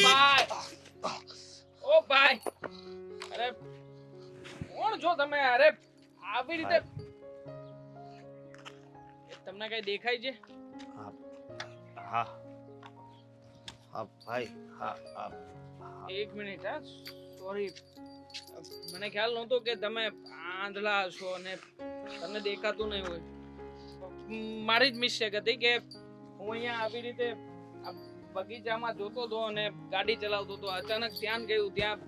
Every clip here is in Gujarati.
ભાઈ, ઓ ભાઈ, અરે કોણ છો તમે? અરે આવી રીતે તમને કઈ દેખાય છે? હા હા હા ભાઈ હા હા એક મિનિટ, હા, સોરી, મને ખ્યાલ નહોતો કે તમે આંધળા છો અને તમને દેખાતું નહીં હોય. મારી જ મિસ્ટેક હતી કે હું અહીંયા આવી રીતે આ બગીચામાં જોતો હતો અને ગાડી ચલાવતો હતો. અચાનક ધ્યાન ગયું, ત્યાં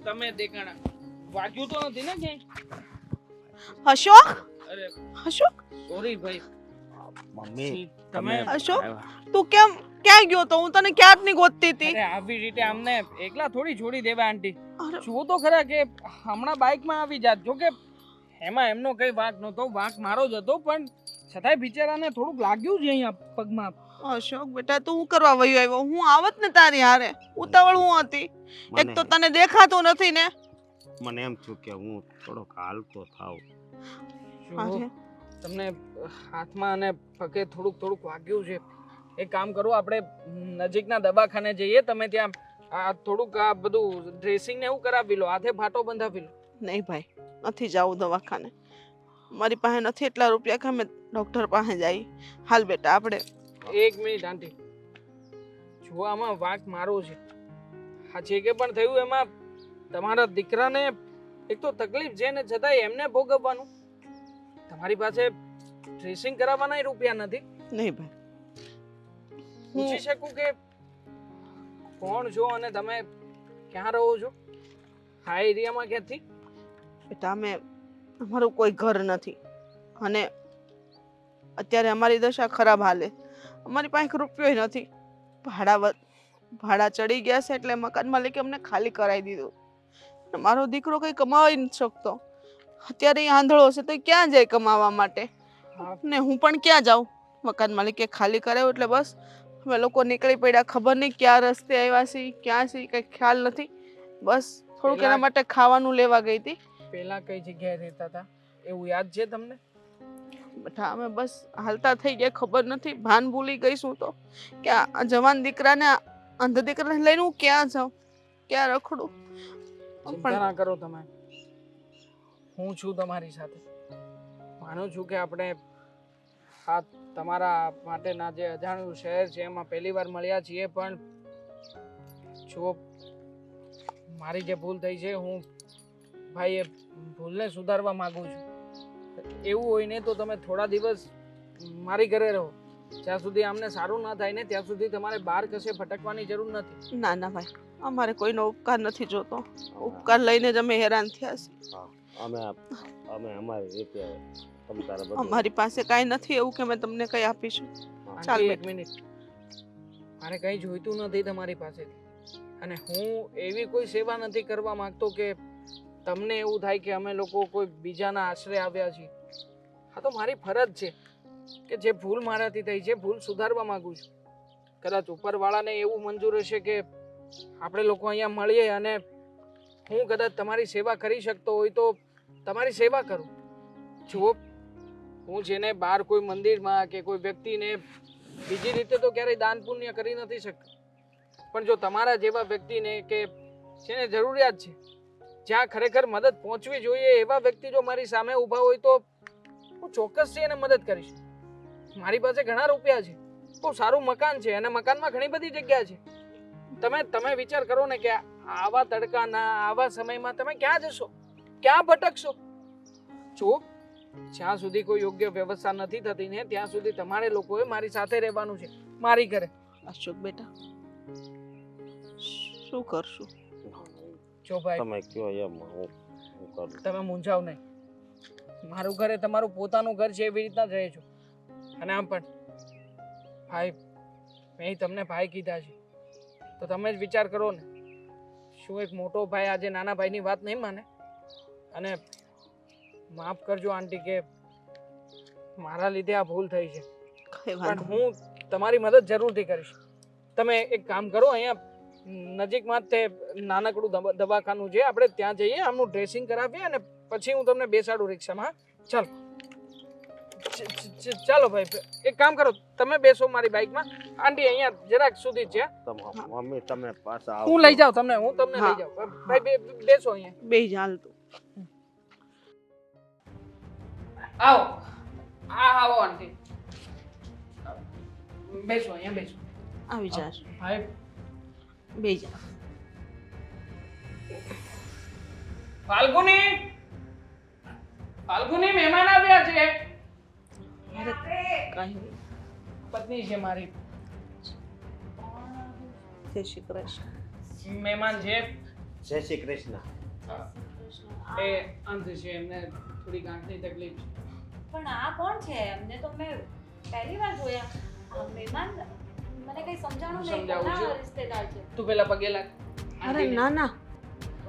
તમે દેખાણા. વાગ્યું તો નથી ને ક્યાંય? અશોક, અરે અશોક, સોરી ભાઈ. મમ્મી તમે અશોક, તું ક્યાં ગયો તો? હું તને ક્યારની ગોતતી હતી. અરે આવી રીતે અમને એકલા થોડી છોડી દેવા આંટી. અરે, જુઓ તો ખરા કે હમણાં બાઇકમાં આવી જાત. જો કે એમાં એમનો કઈ વાંક નહોતો, વાંક મારો જ હતો, પણ છતાંય બિચારાને થોડુંક લાગ્યું છે અહીંયા પગમાં. અશોક બેટા, તું શું કરવા વયો આવ્યો? હું આવત ને તારી હારે. ઉતાવળ હું હતી. એક તો તને દેખાતું નથી ને. મને એમ થયું કે હું થોડોક હાલતો થાવ. જુઓ, અરે, તમને હાથમાં અને પગે થોડુંક વાગ્યું છે. એક કામ કરો, આપણે નજીકના દવાખાને જઈએ. તમે ત્યાં આ થોડુંક આ બધું ડ્રેસિંગ ને એવું કરાવી લો, હાથે ફાટો બંધાવી લો. નહીં ભાઈ, નથી જાવું દવાખાને. મારી પાસે નથી એટલા રૂપિયા કે અમે ડૉક્ટર પાસે જઈએ. હાલ બેટા, આપણે એક મિનિટ આંટી, જુઓ આમાં વાંક મારો છે. આ જે કે પણ થયું એમાં તમારા દીકરાને એક તો તકલીફ છે ને છતાંય એમને ભોગવવાનું. તમારી પાસે ડ્રેસિંગ કરાવવાના રૂપિયા નથી. નહીં ભાઈ. પૂછી શકું કે કોણ છો અને તમે ક્યાં રહો છો? આ એરિયામાં ક્યાંથી? બેટા, અમારું કોઈ ઘર નથી અને અત્યારે અમારી દશા ખરાબ હાલે. અમારી પાસે રૂપિયો નથી. ભાડા ચડી ગયા છે એટલે મકાન માલિકે અમને ખાલી કરાવી દીધું. અને મારો દીકરો કંઈ કમાવી નથી શકતો. અત્યારે એ આંધળો છે તો એ ક્યાં જાય કમાવા માટે? ને હું પણ ક્યાં જાઉં? મકાન માલિકે ખાલી કરાવ્યું એટલે બસ અમે લોકો નીકળી પડ્યા. ખબર નહીં ક્યાં રસ્તે આવ્યા છીએ, ક્યાં છીએ, કંઈ ખ્યાલ નથી. બસ થોડુંક એના માટે ખાવાનું લેવા ગઈ હતી. પેલા કઈ જગ્યાએ રહેતા હતા એવું યાદ છે તમને? બેટા, અમે બસ હાલતા થઈ ગયા, ખબર નથી, ભાન ભૂલી ગઈ શું તો કે આ જવાન દીકરાને, અંધ દીકરાને લઈને હું ક્યાં જાઉં, ક્યાં રખડું? ચિંતા ના કરો તમે, હું છું તમારી સાથે. માનું છું કે આપણે આ તમારા માટેના જે અજાણ્યું શહેર છે એમાં પહેલી વાર મળ્યા છીએ, પણ જો મારી જે ભૂલ થઈ છે, હું ભાઈ એ ભૂલને સુધારવા માંગુ છું. એવું હોય ને તો તમે થોડા દિવસ મારી ઘરે રહો. જ્યાં સુધી આમને સારું ના થાય ને ત્યાં સુધી તમારે બહાર કશે ભટકવાની જરૂર નથી. ના ના ભાઈ, અમારે કોઈનો ઉપકાર નથી જોતો. ઉપકાર લઈને જ અમે હેરાન થયા છીએ. અમે અમારી રીતે તમતારે બધું અમારી પાસે કાંઈ નથી એવું કે અમે તમને કંઈ આપીશું. ચાલ આંટી, બેટા. એક મિનિટ, મારે કંઈ જોઈતું નથી તમારી પાસેથી. અને હું એવી કોઈ સેવા નથી કરવા માંગતો કે તમને એવું થાય કે અમે લોકો કોઈ બીજાના આશરે આવ્યા છીએ. આ તો મારી ફરજ છે કે જે ભૂલ મારાથી થઈ છે, ભૂલ સુધારવા માંગુ છું. કદાચ ઉપરવાળાને એવું મંજૂર હશે કે આપણે લોકો અહીંયા મળીએ અને હું કદાચ તમારી સેવા કરી શકતો હોય તો તમારી સેવા કરું. જુઓ, હું જેને બહાર કોઈ મંદિરમાં કે કોઈ વ્યક્તિને બીજી રીતે તો ક્યારેય દાન પુણ્ય કરી નથી શકતો, પણ જો તમારા જેવા વ્યક્તિને કે જેને જરૂરિયાત છે, જ્યાં ખરેખર મદદ પહોંચવી જોઈએ એવા વ્યક્તિ જો મારી સામે ઊભા હોય તો હું ચોક્કસથી એને મદદ કરીશ. મારી પાસે ઘણા રૂપિયા છે, બહુ સારું મકાન છે અને મકાનમાં ઘણી બધી જગ્યા છે. તમે વિચાર કરો ને કે આવા તડકાના આવા સમયમાં તમે ક્યાં જશો, ક્યાં ભટકશો? જો જ્યાં સુધી કોઈ યોગ્ય વ્યવસ્થા નથી થતી ને ત્યાં સુધી તમારે લોકોએ મારી સાથે રહેવાનું છે, મારી ઘરે. અશોક બેટા, શું કરશું? જો ભાઈ, તમે કયો એમ હું કરું. તમે મૂંઝાવ નહીં. મારું ઘર એ તમારું પોતાનું ઘર છે એવી રીતના જ રહે છો. અને આમ પણ ભાઈ, મેં તમને ભાઈ કીધા છે તો તમે જ વિચાર કરો ને. શું એક મોટો ભાઈ આજે નાના ભાઈની વાત નહીં માને? અને માફ કરજો આંટી કે મારા લીધે આ ભૂલ થઈ છે, કઈ પણ વાંધો હું તમારી મદદ જરૂરથી કરીશ. તમે એક કામ કરો, અહીંયા નજીકમાં જ તે નાનકડું દવાખાનું છે, આપણે ત્યાં જઈએ, આમનું ડ્રેસિંગ કરાવીએ અને પછી હું તમને બેસાડું રિક્ષામાં. ચાલો. ચાલો ભાઈ, એક કામ કરો, તમે બેસો મારી બાઇકમાં. આંટી અહીંયા જરાક સુધી છે. મમ્મી તમે પાછા હું લઈ જાઉં તમને, હું તમને લઈ જાઉં. ભાઈ બેસો અહીંયા. બે હાલ તું. આવો. આવો આંટી. બેસો અહીંયા બેસો. આવી જા ભાઈ બે જા. ફાલ્ગુની મહેમાન આવ્યા છે. કાંઈ નહીં. પત્ની છે મારી. જય શ્રી કૃષ્ણ. મહેમાન છે. જય શ્રી કૃષ્ણ. એ અંધ છે, એમને થોડી આંખની તકલીફ છે. પણ આ કોણ છે? અમને તો મેં પહેલી વાર જોયા. આ મહેમાન મને કઈ સમજાણું નહીં. સમજાવું છું. કોના રિશ્તેદાર છે? તું પેલા પગે લાગ. અરે ના ના.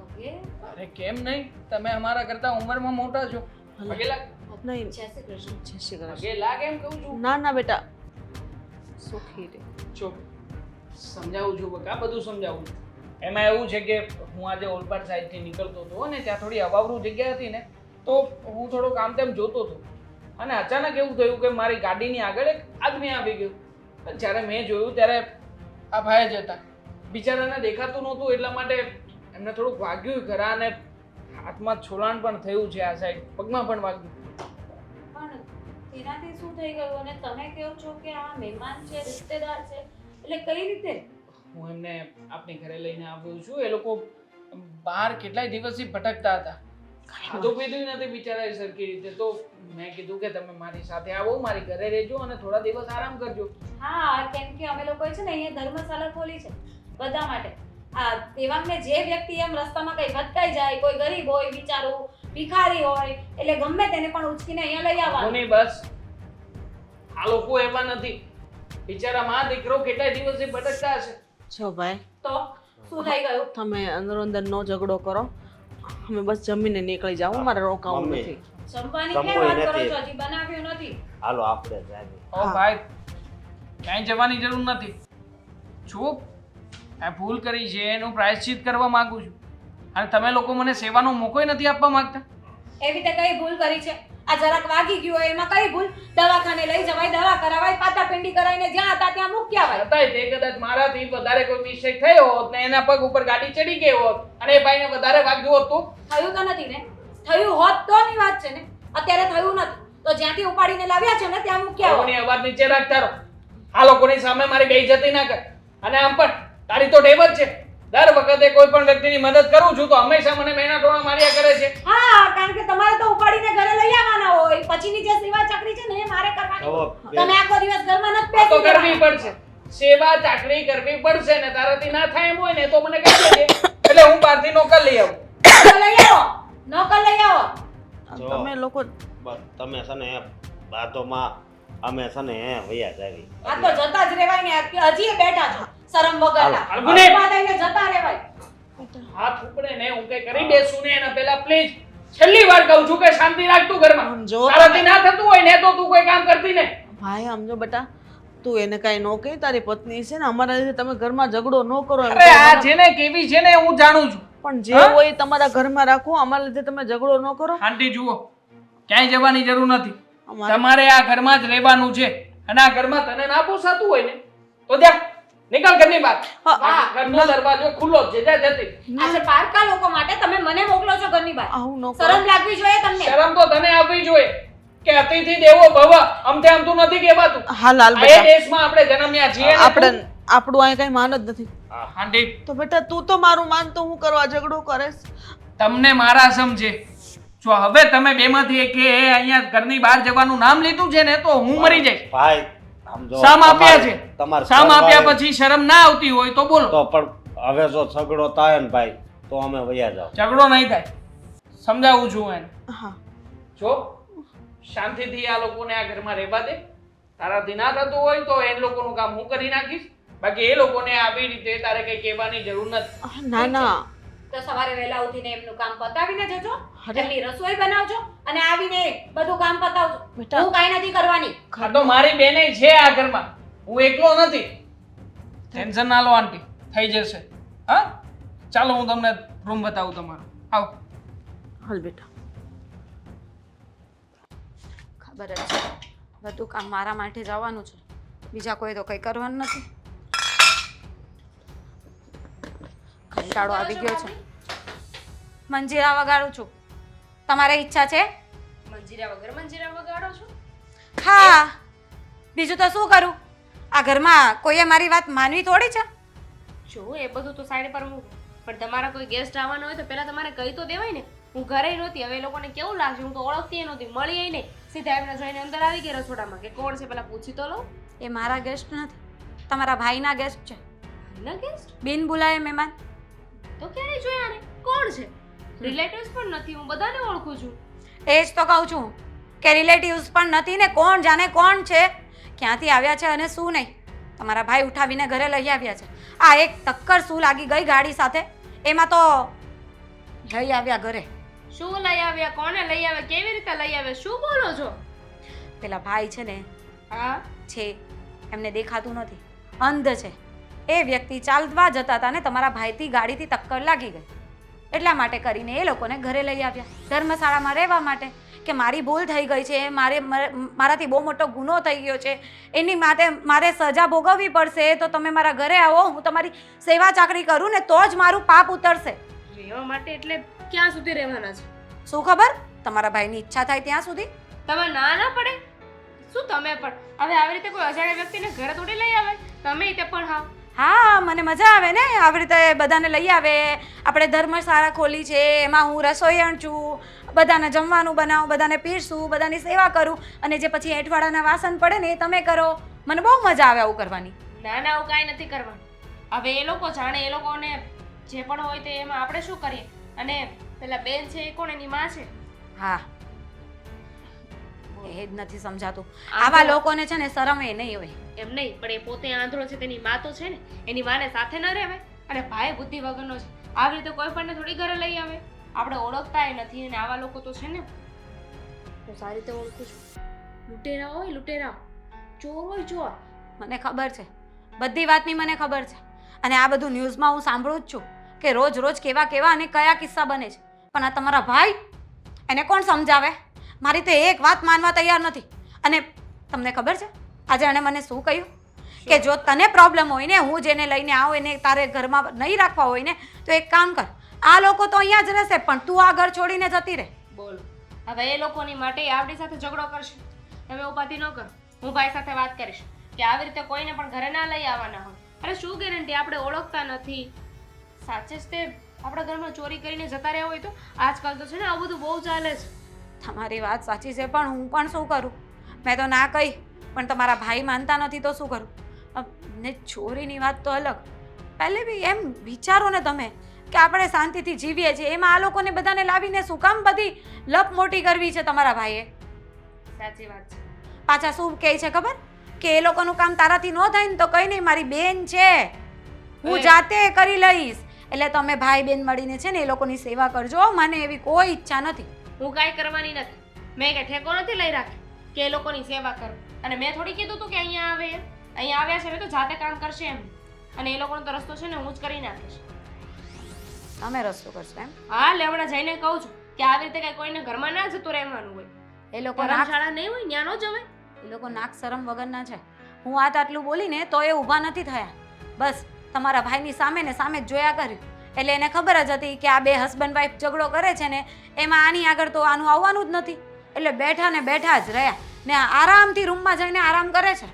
ઓકે. અરે કેમ નહીં, તમે અમારા કરતા ઉંમરમાં મોટા છો. પગે લાગ. નહીં. જય શ્રી કૃષ્ણ. જય શ્રી કૃષ્ણ. પગે લાગ એમ કહું છું. ના ના બેટા, સુખી રે. જો સમજાવું છું બકા, બધું સમજાવું છું. એમાં એવું છે કે હું આજે ઓલપાડ સાઈડથી નીકળતો હતો અને ત્યાં થોડી અવાવરૂ જગ્યા હતી ને, તો હું થોડો આમ તેમ જોતો હતો અને અચાનક એવું થયું કે મારી ગાડીની આગળ એક આદમી આવી ગયો. પણ જ્યારે મેં જોયું ત્યારે આ ભાઈ જ હતા. બિચારાને દેખાતું નહોતું, એટલા માટે એમને થોડુંક વાગ્યું ખરા અને હાથમાં છોલાણ પણ થયું છે, આ સાઈડ પગમાં પણ વાગ્યું. પણ તેનાથી શું થઈ ગયું? અને તમે કહો છો કે આ મહેમાન છે, રિશ્તેદાર છે, એટલે કઈ રીતે? હું એમને આપણી ઘરે લઈને આવ્યો છું. એ લોકો બહાર કેટલાય દિવસથી ભટકતા હતા. ખાધું પીધું નથી બિચારા સરખી રીતે. તો મેં કીધું કે તમે મારી સાથે આવો, મારી ઘરે રહેજો અને થોડા દિવસ આરામ કરજો. હા, કેમ કે અમે લોકોએ છે ને અહીંયા ધર્મશાળા ખોલી છે બધા માટે. આ દેવાંગને જે વ્યક્તિ એમ રસ્તામાં કઈ ભટકાઈ જાય, કોઈ ગરીબ હોય, બિચારું ભિખારી હોય, એટલે ગમે તેને પણ ઉચકીને અહીંયા લઈ આવવાનું. કોની બસ આ લોકો એવા નથી. બિચારા માં દીકરો કેટલાય દિવસથી ભટકતા હશે. જો ભાઈ, તો શું થઈ ગયું? તમે અંદર અંદર નો ઝઘડો કરો. અમે બસ જમીને નીકળી જાવ. મારે રોકાવું મમ્મી. નથી. જમવાની જમવું ક્યાં વાત કરો નથી. છો? હજી બનાવ્યું નથી. હાલો આપણે જાય. ઓ ભાઈ, ક્યાંય જવાની જરૂર નથી. જો આ ભૂલ કરી છે એનું પ્રાયશ્ચિત કરવા માંગુ છું. અને તમે લોકો મને સેવાનો મોકોય નથી આપવા માંગતા. એવી રીતે કઈ ભૂલ કરી છે? આ જરાક વાગી ગયું હોય એમાં કઈ ભૂલ? દવાખાને લઈ જવાય, દવા કરાવાય, પાટાપિંડી કરાવીને જ્યાં હતા ત્યાં મૂકી આવાય. છતાંય તે કદાચ મારાથી વધારે કોઈ મિસ્ટેક થયો હોત ને એના પગ ઉપર ગાડી ચડી ગઈ હોત અને એ ભાઈને વધારે વાગ્યું હોત તો થયું તો નથી ને? થયું હોત તો ની વાત છે ને. અત્યારે થયું નથી તો જ્યાંથી ઉપાડીને લાવ્યા છે ને ત્યાં મૂકી આવો. લોકોની અવાજ નીચે રાખતા રહો. આ લોકોની સામે મારી બેઇજ્જતી ના કર. અને આમ પણ તારી તો ટેવ જ છે, દર વખતે કોઈ પણ વ્યક્તિની મદદ કરું છું તો હંમેશા મને મહેનત ટોણા માર્યા કરે છે. હા, કારણ કે તમારે તો ઉપાડીને ઘરે લઈ આવવાના હોય. પછીની જે સેવા ચાકરી છે ને એ મારે કરવાની હોય. તમે આખો દિવસ ઘરમાં નથી આ તો બેસી કરવી પડશે. સેવા ચાકરી કરવી પડશે ને તારાથી ના થાય એમ હોય ને તો મને કહી દેજે. એટલે હું બહારથી નોકર લઈ આવું. તો લઈ આવો, નોકર લઈ આવો. જો. તમે લોકો બસ તમે છે ને બાતોમાં અમે છે ને વૈયા જાવી. આ તો જતા જ રહેવાય ને. હજી એ બેઠા છો શરમ વગરના. ફાલ્ગુની! હાથમાં દઈને જતા રહેવાય. હાથ ઉપડે ને હું કઈ કરી દેશું ને એના પહેલા પ્લીઝ છેલ્લી વાર કહું છું કે શાંતિ રાખ તું ઘરમાં. સમજો. તારાથી ના થતું હોય ને તો તું કોઈ કામ કરતી ને. ભાઈ સમજો બેટા, તું એને કઈ ન કહે. તારી પત્ની છે ને, અમારા લીધે તમે ઘરમાં ઝઘડો ન કરો. એમ અરે આ કહો. છે ને કેવી છે ને હું જાણું છું. પણ જે હા? હોય એ તમારા ઘરમાં રાખો. અમારા લીધે તમે ઝઘડો ન કરો. આંટી જુઓ, ક્યાંય જવાની જરૂર નથી. અમારે તમારે આ ઘરમાં જ રહેવાનું છે. અને આ ઘરમાં તને ના પોસાતું હોય ને તો જા, નીકળ ઘરની બહાર. હા, વાહ. ઘરનો દરવાજો ખુલ્લો જ છે, જા જતી. આજે પારકા લોકો માટે તમે મને મોકલો છો ઘરની બહાર. આવું ન કરો. શરમ લાગવી જોઈએ તમને. શરમ તો તને આવવી જોઈએ કે અતિથિ દેવો ભવ. આમથી આમ તું નથી કહેવાતું. હાલ હાલ આ એ બેટા, દેશમાં આપણે જન્મ્યા છીએ ને આપણે તું- આપણું અહીં કઈ માન જ નથી. આંટી તો બેટા તું તો મારું માન, તો હું કરવા ઝઘડો કરેશ? તમને મારા સમજે. જો હવે તમે બેમાંથી એકે અહીંયા ઘરની બહાર જવાનું નામ લીધું છે ને તો હું મરી જઈશ. ભાઈ સમજો. સામ આપ્યા છે. તમારે સામ આપ્યા પછી શરમ ના આવતી હોય તો બોલો. તો પણ હવે જો ઝઘડો થાય ને ભાઈ તો અમે વૈયા જાવ. ઝઘડો નહીં થાય, સમજાવું છું એને. હા, જો શાંતિથી આ લોકોને આ ઘરમાં રહેવા દે. તારાથી ના થતું હોય તો એ લોકોનું કામ હું કરી નાખીશ. બાકી એ લોકોને આવી રીતે તારે કઈ કહેવાની જરૂર નથી. ના ના, તો સવારે વહેલા ઉઠીને એમનું કામ પતાવીને જજો. અરે. એમની રસોઈ બનાવજો અને આવીને બધું કામ પતાવજો. બેટા. હું કાંઈ નથી કરવાની. આ તો મારી બેને છે આ ઘરમાં, હું એકલો નથી. ટેન્શન ના લો આંટી, થઈ જશે. હા, ચાલો હું તમને રૂમ બતાવું તમારો. આવો. હાલ બેટા. ખબર જ છે બધું કામ મારા માટે જવાનું છે, બીજા કોઈ તો કંઈ કરવાનું નથી. કંટાળો આવી ગયો છે. મંજીરા વગાડું છું. તમારે ઈચ્છા છે? મંજીરા વગાડો છો? હા, બીજું તો શું કરું? આ ઘરમાં કોઈએ મારી વાત માનવી થોડી છે. જો એ બધું તો સાઈડ પર મૂકો, પણ તમારા કોઈ ગેસ્ટ આવવાનો હોય તો પહેલા તમારે કહી તો દેવાય ને. હું ઘરે નહોતી, હવે એ લોકોને કેવું લાગશે? હું તો ઓળખતી નહોતી, મળી નહીં, સીધા એમને જોઈને અંદર આવી ગઈ રસોડામાં કે કોણ છે, પેલા પૂછી તો લઉં. એ મારા ગેસ્ટ નથી, તમારા ભાઈના ગેસ્ટ છે. ના ગેસ્ટ બિન બોલાય મહેમાન. તો ક્યારે જોયા ને? કોણ છે? રિલેટિવ્સ પણ નથી, હું બધાને ઓળખું છું. એ જ તો કહું છું કે રિલેટિવ્સ પણ નથી ને કોણ જાણે કોણ છે, ક્યાંથી આવ્યા છે અને શું નહીં. તમારા ભાઈ ઉઠાવીને ઘરે લઈ આવ્યા છે. આ એક ટક્કર શું લાગી ગઈ ગાડી સાથે, એમાં તો લઈ આવ્યા ઘરે. શું લઈ આવ્યા? કોને લઈ આવ્યા? કેવી રીતે લઈ આવ્યા? શું બોલો છો? પેલા ભાઈ છે ને હા, છે, એમને દેખાતું નથી, અંધ છે. એ વ્યક્તિ ચાલવા જતા હતા ને તમારા ભાઈથી ગાડીથી ટક્કર લાગી ગઈ, એટલા માટે કરીને એ લોકોને ઘરે લઈ આવ્યા ધર્મશાળામાં રહેવા માટે કે મારી ભૂલ થઈ ગઈ છે, મારાથી બહુ મોટો ગુનો થઈ ગયો છે, એની માટે મારે સજા ભોગવવી પડશે, તો તમે મારા ઘરે આવો, હું તમારી સેવા ચાકરી કરું ને તો જ મારું પાપ ઉતરશે. રહેવા માટે એટલે ક્યાં સુધી રહેવાના છે? શું ખબર, તમારા ભાઈની ઈચ્છા થાય ત્યાં સુધી. તમે ના પડે શું? તમે પણ હવે આવી રીતે કોઈ અજાણ્યા વ્યક્તિને ઘરે થોડી લઈ આવે? તમે તે પણ હા. હા, મને મજા આવે ને આવી રીતે બધાને લઈ આવે. આપણે ધર્મશાળા ખોલી છે, એમાં હું રસોઈયણ છું, બધાને જમવાનું બનાવું, બધાને પીરસું, બધાની સેવા કરું, અને જે પછી એઠવાડાના વાસણ પડે ને એ તમે કરો. મને બહુ મજા આવે આવું કરવાની. ના ના, આવું કાંઈ નથી કરવાનું. હવે એ લોકો જાણે, એ લોકોને જે પણ હોય તે એમાં આપણે શું કરીએ? અને પેલા બેન છે એ કોણ? એની માં છે. હા, એ જ નથી સમજાતું. આવા લોકોને છે ને શરમ એ નહીં હોય. એમ નહીં, પણ એ પોતે આંધળો છે, તેની માં તો છે ને, એની માને સાથે ન રહેવાય. અને ભાઈ બુદ્ધિ વગરનો છે, આવી રીતે કોઈ પણ થોડી ઘરે લઈ આવે. આપણે ઓળખતા નથી, અને આવા લોકો તો છે ને હું સારી રીતે ઓળખું છું. લૂંટેરા હોય લૂંટેરા, ચોર હોય ચોર. મને ખબર છે, બધી વાતની મને ખબર છે. અને આ બધું ન્યૂઝમાં હું સાંભળું જ છું કે રોજ રોજ કેવા કેવા અને કયા કિસ્સા બને છે. પણ આ તમારા ભાઈ, એને કોણ સમજાવે? મારી તો એક વાત માનવા તૈયાર નથી. અને તમને ખબર છે આજે એણે મને શું કહ્યું કે જો તને પ્રોબ્લેમ હોય ને, હું જેને લઈને આવું એને તારે ઘરમાં નહીં રાખવા હોય ને, તો એક કામ કર, આ લોકો તો અહીંયા જ રહેશે, પણ તું આ ઘર છોડીને જતી રહે. બોલો, હવે એ લોકોની માટે આપણી સાથે ઝઘડો કરશે. તમે ઉપાધિ ન કરો, હું ભાઈ સાથે વાત કરીશ કે આવી રીતે કોઈને પણ ઘરે ના લઈ આવવાના હોય. અરે શું ગેરંટી? આપણે ઓળખતા નથી. સાચે જ તે આપણા ઘરમાં ચોરી કરીને જતા રહ્યા હોય તો? આજકાલ તો છે ને આવું બધું બહુ ચાલે છે. તમારી વાત સાચી છે, પણ હું પણ શું કરું? મેં તો ના કહી, પણ તમારા ભાઈ માનતા નથી તો શું કરું? ને ચોરીની વાત તો અલગ. પહેલે બી એમ વિચારો ને તમે કે આપણે શાંતિથી જીવીએ છીએ, એમાં આ લોકોને બધાને લાવીને શું કામ બધી લપ મોટી કરવી છે તમારા ભાઈએ? સાચી વાત છે. પાછા શું કહે છે ખબર? કે એ લોકોનું કામ તારાથી ન થાય ને તો કંઈ નહીં, મારી બેન છે, હું જાતે કરી લઈશ. એટલે તમે ભાઈ બેન મળીને છે ને એ લોકોની સેવા કરજો. મને એવી કોઈ ઈચ્છા નથી. હું કાંઈ કરવાની નથી. મેં કે ઠેકો નથી લઈ રાખી કે એ લોકોની સેવા કરું. અને મેં થોડી કીધું હતું કે અહીંયા આવે એમ. અહીંયા આવ્યા છે તો જાતે કામ કરશે એમ. અને એ લોકોનો તો રસ્તો છે ને હું જ કરી નાખીશ. તમે રસ્તો કરશો એમ? હા, એટલે હમણાં જઈને કહું છું કે આવી રીતે કઈ કોઈને ઘરમાં ના જતું રહેવાનું હોય. એ લોકો ધર્મશાળા નહીં હોય ત્યાં ન જવાય. એ લોકો નાક શરમ વગરના છે. હું આ આટલું બોલીને તો એ ઊભા નથી થયા. બસ તમારા ભાઈની સામે ને સામે જ જોયા કર્યું. એટલે એને ખબર જ હતી કે આ બે હસબન્ડ વાઈફ ઝઘડો કરે છે ને, એમાં આની આગળ તો આનું આવવાનું જ નથી. એટલે બેઠા ને બેઠા જ રહ્યા ને આરામથી રૂમમાં જઈને આરામ કરે છે.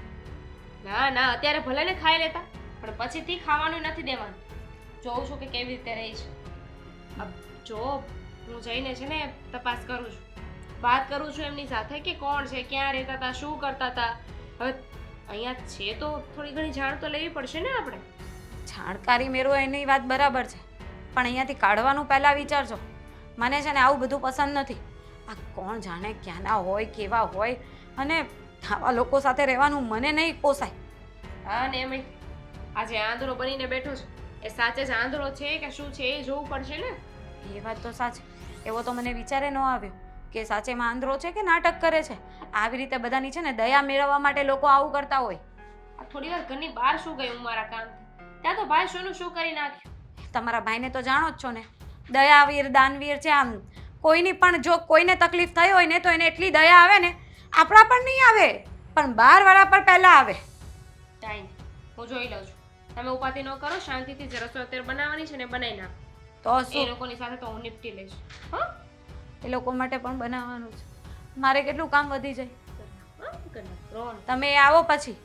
ના ના, અત્યારે ભલે ને ખાઈ લેતા, પણ પછીથી ખાવાનું નથી દેવાનું. જોઉં છું કે કેવી રીતે રહી છે. જો હું જઈને છે ને તપાસ કરું છું, વાત કરું છું એમની સાથે કે કોણ છે, ક્યાં રહેતા હતા, શું કરતા હતા. હવે અહીંયા છે તો થોડી ઘણી જાણ તો લેવી પડશે ને આપણે. જાણકારી મેળવો એની વાત બરાબર છે, પણ અહીંયાથી કાઢવાનું પહેલાં વિચારજો. મને છે ને આવું બધું પસંદ નથી. આ કોણ જાણે ક્યાંના હોય, કેવા હોય, અને આવા લોકો સાથે રહેવાનું મને નહીં પોસાય. હા, ને એમ આજે આંધળો બનીને બેઠો છે, એ સાચે જ આંધળો છે કે શું છે એ જોવું પડશે ને. એ વાત તો સાચી. એવો તો મને વિચારે ન આવ્યો કે સાચેમાં આંધળો છે કે નાટક કરે છે. આવી રીતે બધાની છે ને દયા મેળવવા માટે લોકો આવું કરતા હોય. આ થોડી વાર ઘરની બહાર શું ગઈ હું મારા કામથી, ત્યાં તો ભાઈ શોનું શું કરી નાખ્યું. તમારા ભાઈને તો જાણો જ છો ને, દયાવીર દાનવીર છે. આમ કોઈની પણ જો કોઈને તકલીફ થઈ હોય ને તો એને એટલી દયા આવે ને, આપણા પણ નહીં આવે. પણ બહારવાળા પર પહેલા આવે. કાંઈ નહીં, હું જોઈ લઉં છું. તમે ઉપાધિ ન કરો, શાંતિથી જે રસોઈ અત્યારે બનાવવાની છે ને એ બનાવી નાખો. તો એ શું, લોકોની સાથે તો હું નિપટી લઈશ. હા, એ લોકો માટે પણ બનાવવાનું છે. મારે કેટલું કામ વધી જાય. હા, કરી નાખો. રોવાનું. તમે આવો પછી.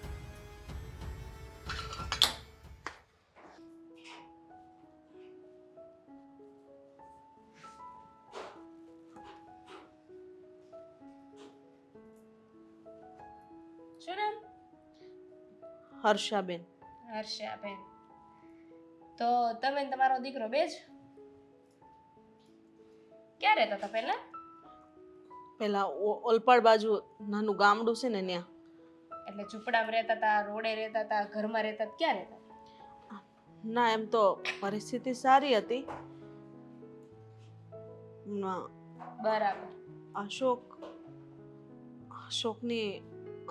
શું નામ? હર્ષાબેન. હર્ષાબેન. તો તમે ને તમારો દીકરો બે જ ક્યાં રહેતા હતા પહેલા? પેલા ઓલપાડ બાજુ નાનું ગામડું છે ને ત્યાં. એટલે ઝૂંપડામાં રહેતા હતા, રોડે રહેતા હતા, ઘરમાં રહેતા હતા, ક્યાં રહેતા હતા? ના એમ તો પરિસ્થિતિ સારી હતી. ના, બરાબર. અશોકની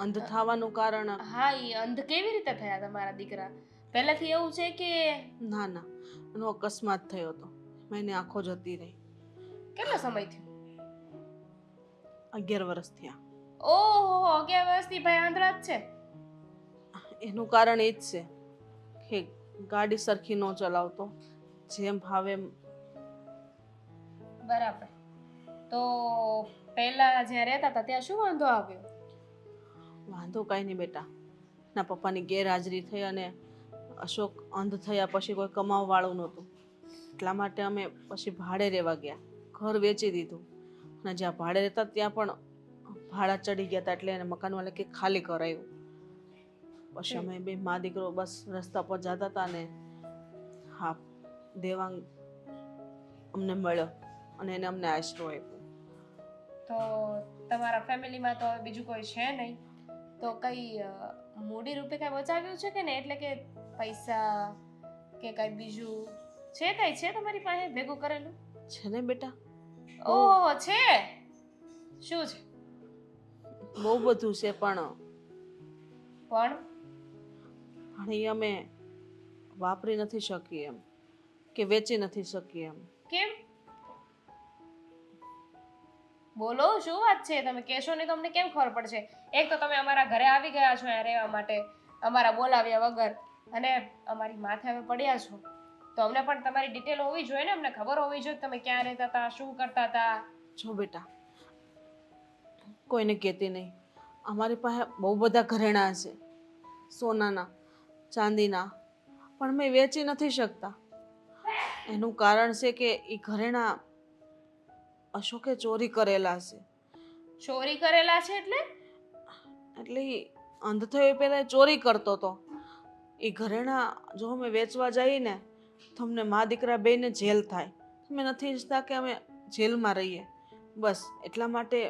અંધ થવાનું કારણ હા, એ અંધ કેવી રીતે થયા તમારા દીકરા? પહેલાથી એવું છે કે ના એનો અકસ્માત થયો હતો. મેં આંખો જતી રહી. કેટલો સમય થયો? 11 વર્ષ થયા. ઓહો, 11 વર્ષથી ભાઈ આંધળા જ છે. એનું કારણ એ જ છે કે ગાડી સરખી ન ચલાવતો, જેમ ભાવે એમ. બરાબર. તો પહેલા જ્યાં રહેતા હતા ત્યાં શું વાંધો આવ્યો? વાંધો કાંઈ નહીં બેટા. ના પપ્પાની ગેરહાજરી થઈ અને અશોક અંધ થયા પછી કોઈ કમાવવાળું નહોતું. એટલા માટે અમે પછી ભાડે રહેવા ગયા. ઘર વેચી દીધું અને જ્યાં ભાડે રહેતા ત્યાં પણ ભાડા ચડી ગયા હતા. એટલે એને મકાનવાળા કે ખાલી કરાયું. પછી અમે બે મા દીકરો બસ રસ્તા પર જતા હતા ને હા, દેવાંગ અમને મળ્યો અને એને અમને આશરો આપ્યો. તો તમારા ફેમિલીમાં તો બીજું કોઈ છે નહીં, તો કઈ મૂડી રૂપે કઈ બચાવ્યું છે કે ને? એટલે કે પૈસા કે કઈ બીજું છે? કઈ છે તમારી પાસે ભેગું કરેલું? છે ને બેટા, ઓહો, છે. શું છે? બહુ બધું છે પણ એ અમે વાપરી નથી શકીએ એમ, કે વેચી નથી શકીએ એમ. કેમ? બોલો, શું વાત છે? તમે કહેશો નહીં તો અમને કેમ ખબર પડશે? એક તો તમે અમારા ઘરે આવી ગયા છો અહીંયા રહેવા માટે, અમારા બોલાવ્યા વગર, અને અમારી માથે હવે પડ્યા છો. તો અમને પણ તમારી ડિટેલ હોવી જોઈએ ને, અમને ખબર હોવી જોઈએ તમે ક્યાં રહેતા હતા, શું કરતા હતા. જો બેટા, કોઈને કહેતી નહીં. અમારી પાસે બહુ બધા ઘરેણાં છે, સોનાના, ચાંદીના, પણ મેં વેચી નથી શકતા. એનું કારણ છે કે એ ઘરેણાં અશોકે ચોરી કરેલા છે. ચોરી કરેલા છે એટલે? એટલે ઈ અંધ થયો એ પહેલા ચોરી કરતો હતો. એ ઘરેણાં જો અમે વેચવા જઈએ ને તો અમને મા દીકરા બેયને જેલ થાય. અમે નથી ઈચ્છતા કે અમે જેલમાં રહીએ. બસ એટલા માટે.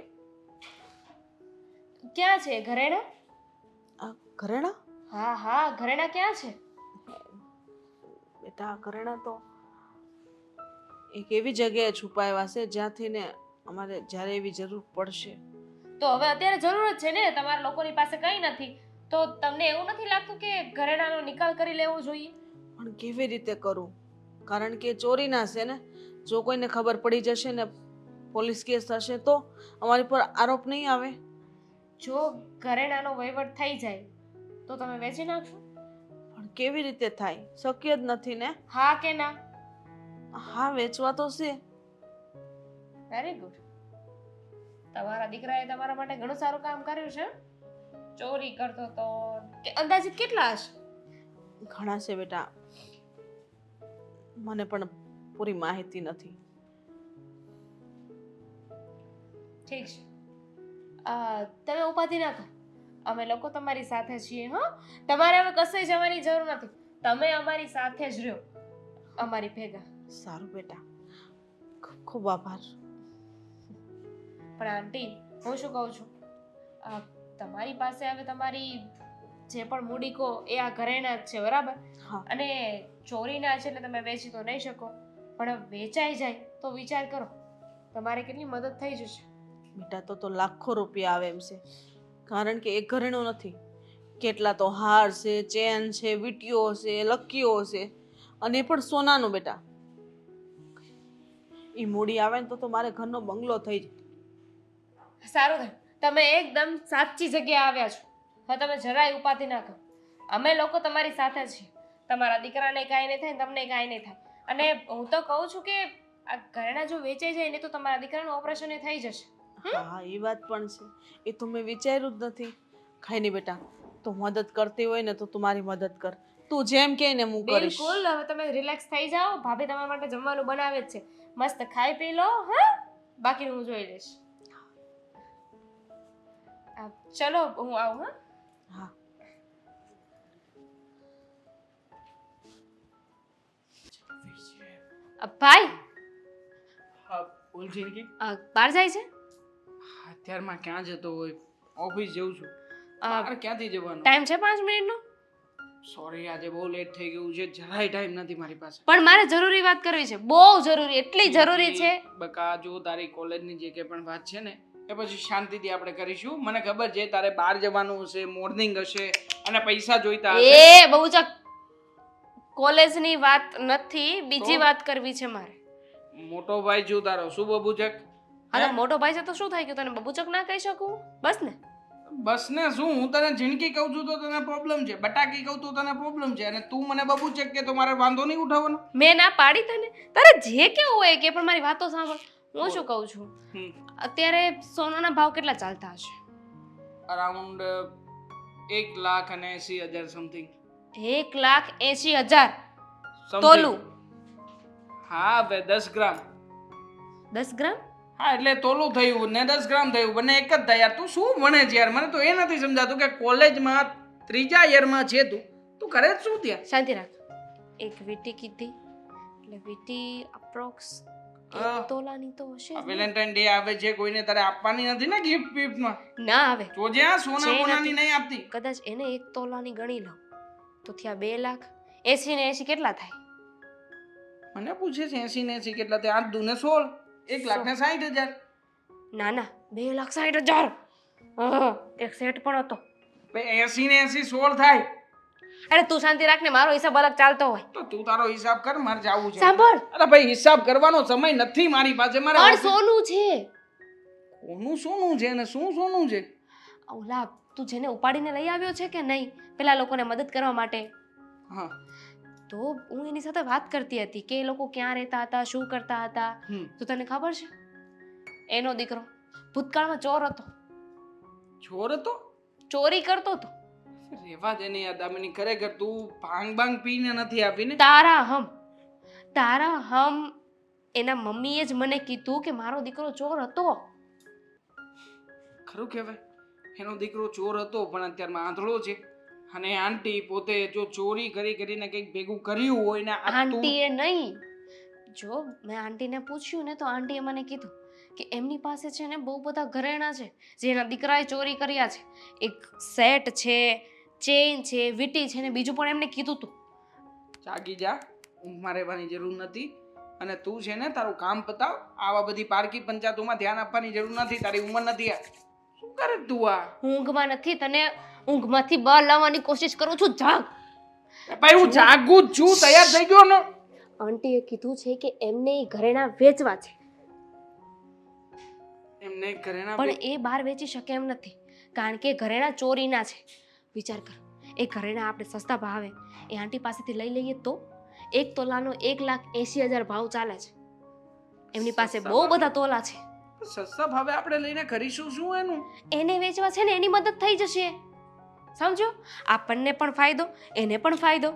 ક્યાં છે ઘરેણા? આ ઘરેણાં? હા, ઘરેણા ક્યાં છે? બેટા, ઘરેણાં તો એક એવી જગ્યાએ છુપાવ્યા છે જ્યાંથી ને અમારે જ્યારે એવી જરૂર પડશે. તો હવે અત્યારે જરૂર જ છે ને, તમારા લોકોની પાસે કંઈ નથી, તો તમને એવું નથી લાગતું કે ઘરેણાનો નિકાલ કરી લેવો જોઈએ? પણ કેવી રીતે કરું? કારણ કે ચોરીના છે ને. જો કોઈને ખબર પડી જશે ને પોલીસ કેસ થશે તો અમારી પર આરોપ નહીં આવે. જો ઘરેણાનો વહીવટ થઈ જાય તો તમે વેચી નાખશો? પણ કેવી રીતે થાય? શક્ય જ નથી ને. હા કે ના? હા, વેચવા તો છે. Very good. તમારા દીકરાએ તમારા માટે ઘણું સારું કામ કર્યું છે. ચોરી કરતો તો અંદાજિત કેટલા હશે? ઘણા છે બેટા, મને પણ પૂરી માહિતી નથી. ઠીક છે, તમે ઉપાધિ ના કરો, અમે લોકો તમારી સાથે છીએ. હા, તમારે હવે કશે જવાની જરૂર નથી, તમે અમારી સાથે જ રહ્યો, અમારી ભેગા. સારું બેટા, ખૂબ ખૂબ આભાર. પણ આંટી, હું શું કહું છું, તમારી પાસે હવે તમારી જે પણ મૂડી કહો એ આ ઘરેણા જ છે, બરાબર? હા. અને ચોરીના છે એટલે તમે વેચી તો નહીં શકો, પણ વેચાઈ જાય તો વિચાર કરો, તમારે કેટલી મદદ થઈ જશે. બેટા, તો લાખો રૂપિયા આવે એમ છે. કારણ કે એક ઘરેણું નથી, કેટલા તો હાર છે, ચેન છે, વીંટીઓ છે, લક્કીઓ છે, અને એ પણ સોનાનું. બેટા, એ મૂડી આવે ને તો મારે ઘરનો બંગલો થઈ જાય. સારું થયું, તમે એકદમ સાચી જગ્યાએ આવ્યા છો. હવે તમે જરાય ઉપાધિ ના કરો. અમે લોકો તમારી સાથે છીએ. તમારા દીકરાને કાંઈ નહીં થાય ને તમને કાંઈ નહીં થાય. અને હું તો કહું છું કે આ ઘરેણા જો વેચાઈ જાય ને તો તમારા દીકરાનું ઓપરેશન એ થઈ જશે. હા એ વાત પણ છે. એ તો મેં વિચાર્યું જ નથી. કઈ નહીં બેટા, તું મદદ કરતી હોય ને તો તું મારી મદદ કર. તું જેમ કહે ને હું કરીશ. બિલકુલ. હવે તમે રિલેક્સ થઈ જાઓ. ભાભી તમારા માટે જમવાનું બનાવે જ છે. મસ્ત ખાઈ પી લો. હા, બાકીનું હું જોઈ લઈશ. ચલો હું આવું. હા. હા. ભાઈ હા બોલ જિંદગી. બહાર જાય છે? અત્યારમાં ક્યાં જતો હોય? ઓફિસ જઉં છું. અ, બહાર ક્યાંથી જવાનું? ટાઈમ છે 5 મિનિટનો? સોરી, આજે બહુ લેટ થઈ ગયું છે. જરાય ટાઈમ નથી મારી પાસે. પણ મારે જરૂરી વાત કરવી છે. બહુ જરૂરી, એટલી જરૂરી છે. બકા જો તારી કોલેજની જે કંઈ પણ વાત છે ને એ પછી શાંતિથી આપણે કરીશું. મને ખબર છે તારે બહાર જવાનું હશે, મોર્નિંગ હશે અને પૈસા જોઈતા હશે. એ બહુ ચક કોલેજની વાત નથી, બીજી તો? વાત કરવી છે મારે. મોટો ભાઈ જો તારો શું બબુચક? હા તો મોટો ભાઈ છે તો શું થાય કે તને બબુચક ના કહી શકું? બસ ને. બસ ને શું, હું તને ઝીણકી કહું છું તો તને પ્રોબ્લેમ છે, બટાકી કહું તો તને પ્રોબ્લેમ છે, અને તું મને બબુચક કે તો મારે વાંધો નહીં ઉઠાવવાનો. મેં ના પાડી તને. તારે જે કેવું હોય કે પણ મારી વાતો સાંભળ. હું શું કહું છું, હમ. અત્યારે સોનાના ભાવ કેટલા ચાલતા હશે? Around 1,80,000 something. 1,80,000 તોલું. હા હવે 10 ગ્રામ. 10 ગ્રામ? હા એટલે તોલું થયું ને 10 ગ્રામ થયું, બંને એક જ થાય યાર. તું શું ભણે છે યાર? મને તો એ નથી સમજાતું કે કોલેજમાં 3જા યરમાં છે તું કરે જ શું ત્યાં? શાંતિ રાખ. એક વીટી કીધી એટલે વીટી અપ્રોક્સ તોલાની તો હશે જ ને? વેલેન્ટાઇન ડે આવે છે, કોઈને તારે આપવાની નથી ને ગિફ્ટ બિફ્ટમાં? ના આવે. જોજે આ સોના છે બોનાની નથી. નહીં આપતી. કદાચ એને 1 તોલાની ગણી લઉં તો થયા 2 લાખ. 80 ને 80 કેટલા થાય? મને પૂછે છે 80 ને 80 કેટલા થાય? 8 દુ ને 16, 1,60,000. ના ના 2,60,000. હા, એક સેટ પણ હતો. 80 ને 80 16 થાય. અરે તું શાંતિ રાખ ને, મારો હિસાબ અલગ ચાલતો હોય. તો તું તારો હિસાબ કર, મારે જાવું છે. સાંભળ. અરે ભાઈ હિસાબ કરવાનો સમય નથી મારી પાસે. મારે પણ સોનું છે. કોનું સોનું છે ને શું સોનું છે? ઓલા તું જેને ઉપાડીને લઈ આવ્યો છે કે નહીં પેલા લોકોને મદદ કરવા માટે, હા. તો હું એની સાથે વાત કરતી હતી કે એ લોકો ક્યાં રહેતા હતા, શું કરતા હતા. તો તને ખબર છે એનો દીકરો ભૂતકાળમાં ચોર હતો. ચોર હતો? ચોરી કરતો હતો. રેવા દે ને યાર દામિની, ખરેખર તું ભાંગ ભાંગ પીને નથી આપી ને? તારા હમ એના મમ્મીએ જ મને કીધું કે મારો દીકરો ચોર હતો. ખરું કહેવાય એનો દીકરો ચોર હતો, પણ અત્યારમાં આંધળો છે. અને આંટી પોતે જો ચોરી કરીને કંઈક ભેગું કર્યું હોય ને આ તું- આંટીએ નહીં. જો મેં આંટીને પૂછ્યું ને તો આંટીએ મને કીધું કે એમની પાસે છે ને બહુ બધા ઘરેણાં છે જે એના દીકરાએ ચોરી કર્યા છે. એક સેટ છે, ચેઇન છે, વીટી છે ને બીજું પણ એમને કીધું તું. જાગી જા, ઊંઘમાં રહેવાની જરૂર નથી. અને તું છે ને તારું કામ પતાવ. આવા બધી પારકી પંચાયતોમાં ધ્યાન આપવાની જરૂર નથી. તારી ઉંમર નથી આ. શું કરે તું આ? ઊંઘમાં નથી, તને ઊંઘમાંથી બહાર લાવવાની કોશિશ કરું છું. જાગ. ભાઈ હું જાગું જ છું, તૈયાર થઈ ગયો ને? આંટીએ કીધું છે કે એમને એ ઘરેણાં વેચવા છે, એમને ઘરેણા પણ એ બહાર વેચી શકે એમ નથી કારણ કે ઘરેણાં ચોરીના છે. વિચાર કર, એ ઘરેણાં આપણે સસ્તા ભાવે એ આંટી પાસેથી લઈ લઈએ તો 1 તોલાનો 1,80,000 ભાવ ચાલે છે. એમની પાસે સસ્તા બહુ ભાવે? બધા તોલા છે. સસ્તા ભાવે આપણે લઈને કરીશું શું એનું? એને વેચવા છે ને એની મદદ થઈ જશે. સમજો? આપણને પણ ફાયદો, એને પણ ફાયદો.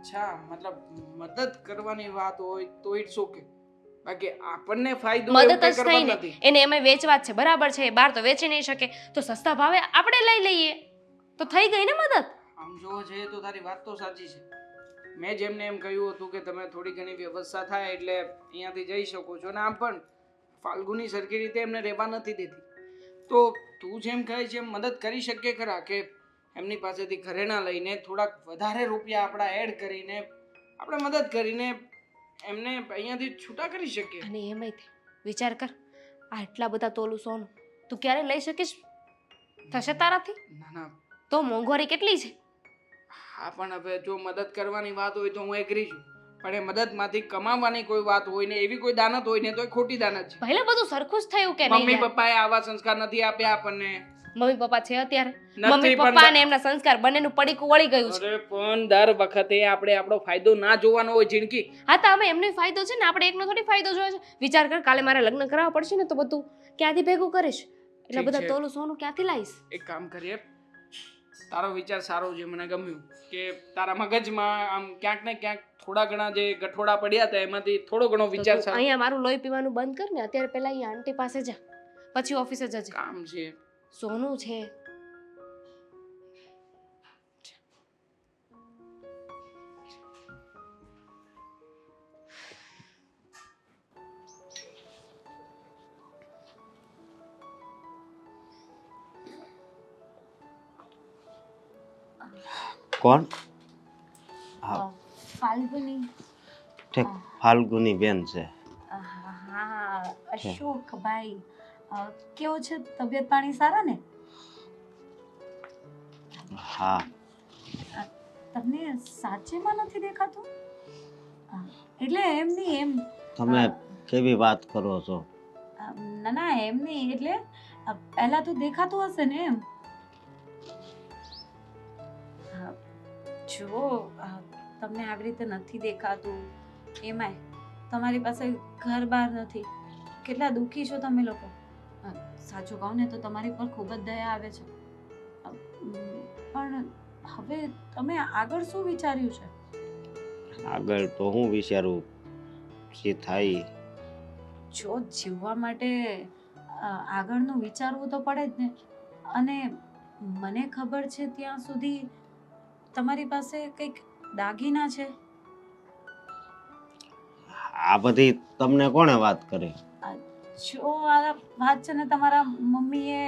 અચ્છા, મતલબ મદદ કરવાની વાત હોય તો ઇટ્સ ઓકે, બાકી આપણને ફાયદો મદદ એવું કંઈ જ થઈ કરવાનું ને નથી. એને એમાં વેચવા જ છે, બરાબર છે. એ બહાર તો વેચી નહીં શકે તો સસ્તા ભાવે આપણે લઈ લઈએ તો થઈ ગઈ ને મદદ. આમ જોવા જઈએ તો તારી વાત તો સાચી છે. મેં જેમને એમ કહ્યું હતું કે તમે થોડી ઘણી વ્યવસ્થા થાય એટલે અહીંયાથી જઈ શકો છો, ને આમ પણ ફાલ્ગુની સરખી રીતે એમને રહેવા નથી દેતી. તો તું જેમ કહે છે એમ મદદ કરી શકીએ ખરા કે એમની પાસેથી ઘરેણાં લઈને થોડાક વધારે રૂપિયા આપણા એડ કરીને આપણે મદદ કરીને એમને અહીંયાથી છૂટા કરી શકીએ. અને એમાંય તે વિચાર કર, આટલા બધા તોલું સોનું તું ક્યારે લઈ શકીશ? થશે તારાથી? ના ના, તો મોંઘવારી કેટલી છે. હા પણ હવે જો મદદ કરવાની વાત હોય તો હું એગ્રી છું, પણ એ મદદમાંથી કમાવાની કોઈ વાત હોય ને એવી કોઈ દાનત હોય ને તો એ ખોટી દાનત છે. પહેલા બધું સરખું જ થયું કે નહીં મમ્મી યાર? પપ્પાએ આવા સંસ્કાર નથી આપ્યા આપણને. મમ્મી પપ્પા છે અત્યારે નથી મમ્મી પણ પપ્પા અને એમના સંસ્કાર બંનેનું પડીકું વળી ગયું છે. અરે પણ દર વખતે આપણે આપણો ફાયદો ના જોવાનો હોય જિંદગી. હા તો અમે એમનો ફાયદો છે ને, આપણે એકનો થોડી ફાયદો જોઈએ છે. વિચાર કર, કાલે મારે લગ્ન કરાવવા પડશે ને તો બધું ક્યાંથી ભેગું કરીશ? એટલે ઠીક બધા છે. તોલું સોનું ક્યાંથી લાવીશ? એક કામ કરીએ, તારો વિચાર સારો છે, મને ગમ્યું કે તારા મગજમાં આમ ક્યાંક ને ક્યાંક થોડા ઘણા જે ગઠોડા પડ્યા હતા એમાંથી થોડો ઘણો તો વિચાર તું સારો. અહીંયા મારું લોહી પીવાનું બંધ કર ને. અત્યારે પેલા અહીંયા આંટી પાસે જા, પછી ઓફિસે જજે. કામ છે. સોનું છે. કોણ? હા ફાલ્ગુની. ઠીક, ફાલ્ગુની બેન છે. હા અશોકભાઈ, કેવો છે? તબિયત પાણી સારા ને? હા તમને સાચેમાં નથી દેખાતું? એટલે એમ નહીં, એમ તમે કેવી વાત કરો છો? ના ના એમ નહીં, એટલે પહેલા તો દેખાતું હશે ને એમ. જો તમને આવી રીતે નથી દેખાતું, એમાંય તમારી પાસે ઘર બાર નથી, કેટલા દુઃખી છો તમે લોકો. સાચું કહું ને તો તમારી પર ખૂબ જ દયા આવે છે. પણ હવે તમે આગળ શું વિચાર્યું છે? આગળ તો હું વિચારું જે થાય. જો જીવવા માટે આગળનું વિચારવું તો પડે જ ને. અને મને ખબર છે ત્યાં સુધી તમારી પાસે કંઈક દાગીના છે. આ બધી તમને કોણે વાત કરી? જો આ વાત છે ને તમારા મમ્મીએ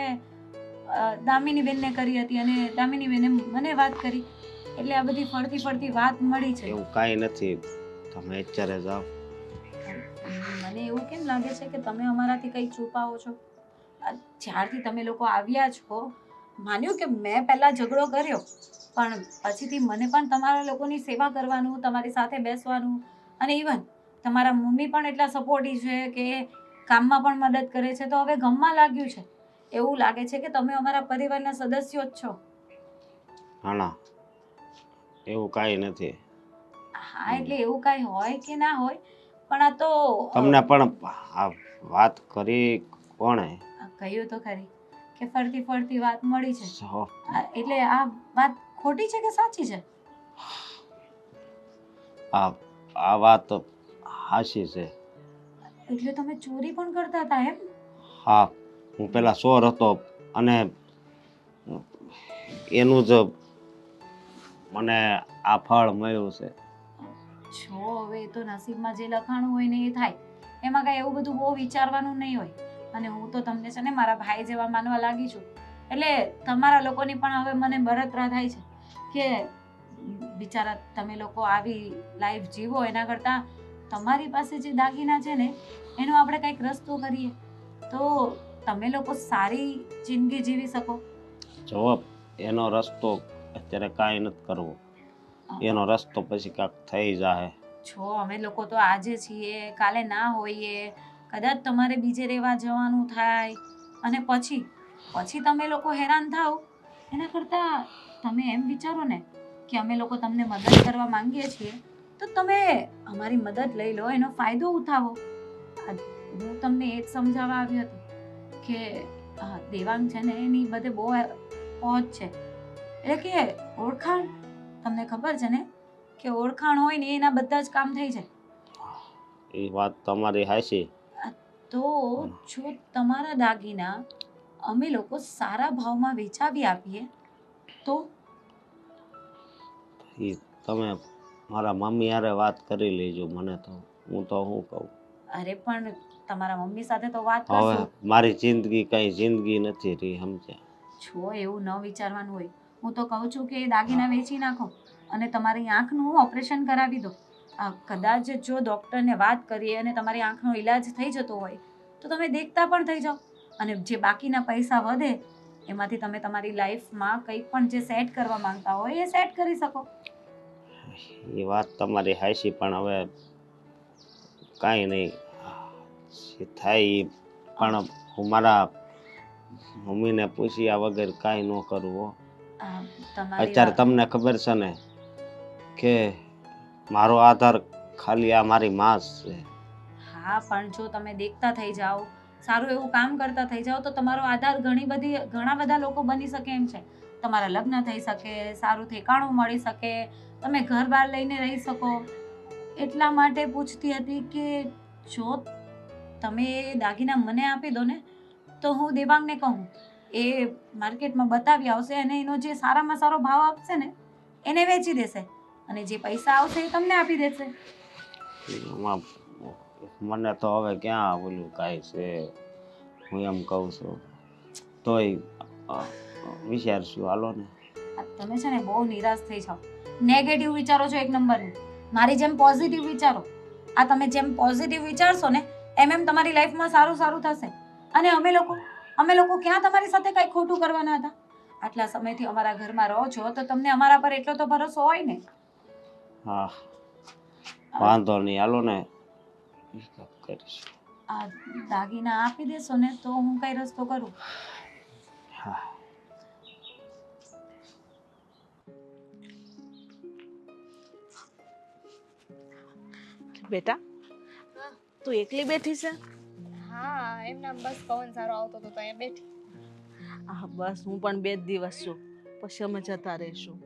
દામિની બેનને કરી હતી અને દામિની બેને મને વાત કરી, એટલે આ બધી ફરતી ફરતી વાત મળી છે. એવું કાંઈ નથી, તમે અત્યારે જાઓ. મને એવું કેમ લાગે છે કે તમે અમારાથી કંઈક છુપાવો છો? જ્યારથી તમે લોકો આવ્યા છો, માન્યું કે મેં પહેલા ઝઘડો કર્યો, પણ પછીથી મને પણ તમારા લોકોની સેવા કરવાનું, તમારી સાથે બેસવાનું, અને ઇવન તમારા મમ્મી પણ એટલા સપોર્ટિવ છે કે કામમાં પણ મદદ કરે છે. તો હવે ગમવા લાગ્યું છે, એવું લાગે છે કે તમે અમારા પરિવારના સદસ્યો જ છો. ના એવું કાંઈ નથી. હા એટલે એવું કાંઈ હોય કે ના હોય, પણ આ તો તમને પણ આ વાત કરી કોણે? કહ્યું તો ખરી કે ફરતી ફરતી વાત મળી છે. સો- એટલે આ વાત ખોટી છે કે સાચી છે? આ વાત હાચી છે. એટલે તમે ચોરી પણ કરતા હતા એમ? હા, હું પેલા ચોર હતો અને એનું જ મને આ ફળ મળ્યું છે. છો હવે તો નસીબમાં જે લખાણું હોય ને એ થાય, એમાં કાંઈ એવું બધું બહુ વિચારવાનું નહીં હોય. અને હું તો તમને છે ને મારા ભાઈ જેવા માનવા લાગી છું, એટલે તમારા લોકોની પણ હવે મને બળતરા થાય છે કે બિચારા તમે લોકો આવી લાઈફ જીવો એના કરતાં તમારી પાસે જે દાગીના છે ને એનો આપણે કંઈક રસ્તો કરીએ તો તમે લોકો સારી જિંદગી જીવી શકો. જવાબ એનો રસ્તો અત્યારે કાંઈ નથી કરવો, એનો રસ્તો પછી કાંઈક થઈ જાય. છો અમે લોકો તો આજે છીએ, કાલે ના હોઈએ, કદાચ તમારે બીજે રહેવા જવાનું થાય, અને પછી તમે લોકો હેરાન થાવ એના કરતાં તમે એમ વિચારો ને કે અમે લોકો તમને મદદ કરવા માંગીએ છીએ તો તમે અમારી મદદ લઈ લો, એનો ફાયદો ઉઠાવો. હું તમને એ જ સમજાવવા આવી હતી કે દેવાંગ છે ને એની બધે બહુ પહોંચ છે, એટલે કે ઓળખાણ. તમને ખબર છે ને કે ઓળખાણ હોય ને એના બધા જ કામ થઈ જાય. એ વાત તમારી હાચી. તો જો તમારા દાગીના અમે લોકો સારા ભાવમાં વેચાવી આપીએ તો? એ તમે મારા મમ્મી હારે વાત કરી લેજો. મને તો હું તો શું કહું, અરે પણ તમારા મમ્મી સાથે તો વાત હવે કરશું. મારી જિંદગી કઈ જિંદગી નથી રહી, સમજ્યા? છો એવું ન વિચારવાનું હોય. હું તો કહું છું કે એ દાગીના વેચી નાખો અને તમારી આંખનું ઓપરેશન કરાવી દો. કદાચ જો ડૉક્ટરને વાત કરીએ અને તમારી આંખનો ઈલાજ થઈ જતો હોય તો તમે દેખતા પણ થઈ જાઓ, અને જે બાકીના પૈસા વધે એમાંથી તમે તમારી લાઈફમાં કંઈ પણ જે સેટ કરવા માંગતા હોય એ સેટ કરી શકો. એ વાત તમારી હાચી, પણ હવે કાંઈ નહીં, જે થાય એ. પણ હું મારા મમ્મીને પૂછ્યા વગર કાંઈ ન કરવું હો. તમારી અત્યારે તમને ખબર છે ને કે મારો આધાર ખાલી આ મારી માં જ છે. હા પણ જો તમે દેખતા થઈ જાઓ, સારું એવું કામ કરતા થઈ જાઓ તો તમારો આધાર ઘણા બધા લોકો બની શકે એમ છે. તમારા લગ્ન થઈ શકે, સારું ઠેકાણું મળી શકે, તમે ઘર બહાર લઈને રહી શકો. એટલા માટે પૂછતી હતી કે જો તમે એ દાગીના મને આપી દો ને તો હું દેવાંગને કહું, એ માર્કેટમાં બતાવી આવશે અને એનો જે સારામાં સારો ભાવ આપશે ને એને વેચી દેશે અને જે પૈસા આવશે એ તમને આપી દેશે. એમાં મને તો હવે ક્યાં ઓલું કાંઈ છે, હું એમ કહું છું. તોય વિચારશું, હાલો ને. તમે છે ને બહુ નિરાશ થઈ જાઓ, નેગેટિવ વિચારો છો એક નંબરનું. મારી જેમ પોઝિટિવ વિચારો. આ તમે જેમ પોઝિટિવ વિચારશો ને એમ તમારી લાઈફમાં સારું સારું થશે. અને અમે લોકો ક્યાં તમારી સાથે કંઈ ખોટું કરવાના હતા? આટલા સમયથી અમારા ઘરમાં રહો છો તો તમને અમારા પર એટલો તો ભરોસો હોય ને. હા, વાંધો નહીં, હાલો ને કરીશું. આ દાગીના આપી દેશો ને તો હું કઈ રસ્તો કરું. હા. બેટા તું એકલી બેઠી છે? હા, એમના બસ પવન સારો આવતો હતો તો અહીંયા બેઠી. હા બસ હું પણ 2 જ દિવસ છું, પછી અમે જતા રહીશું.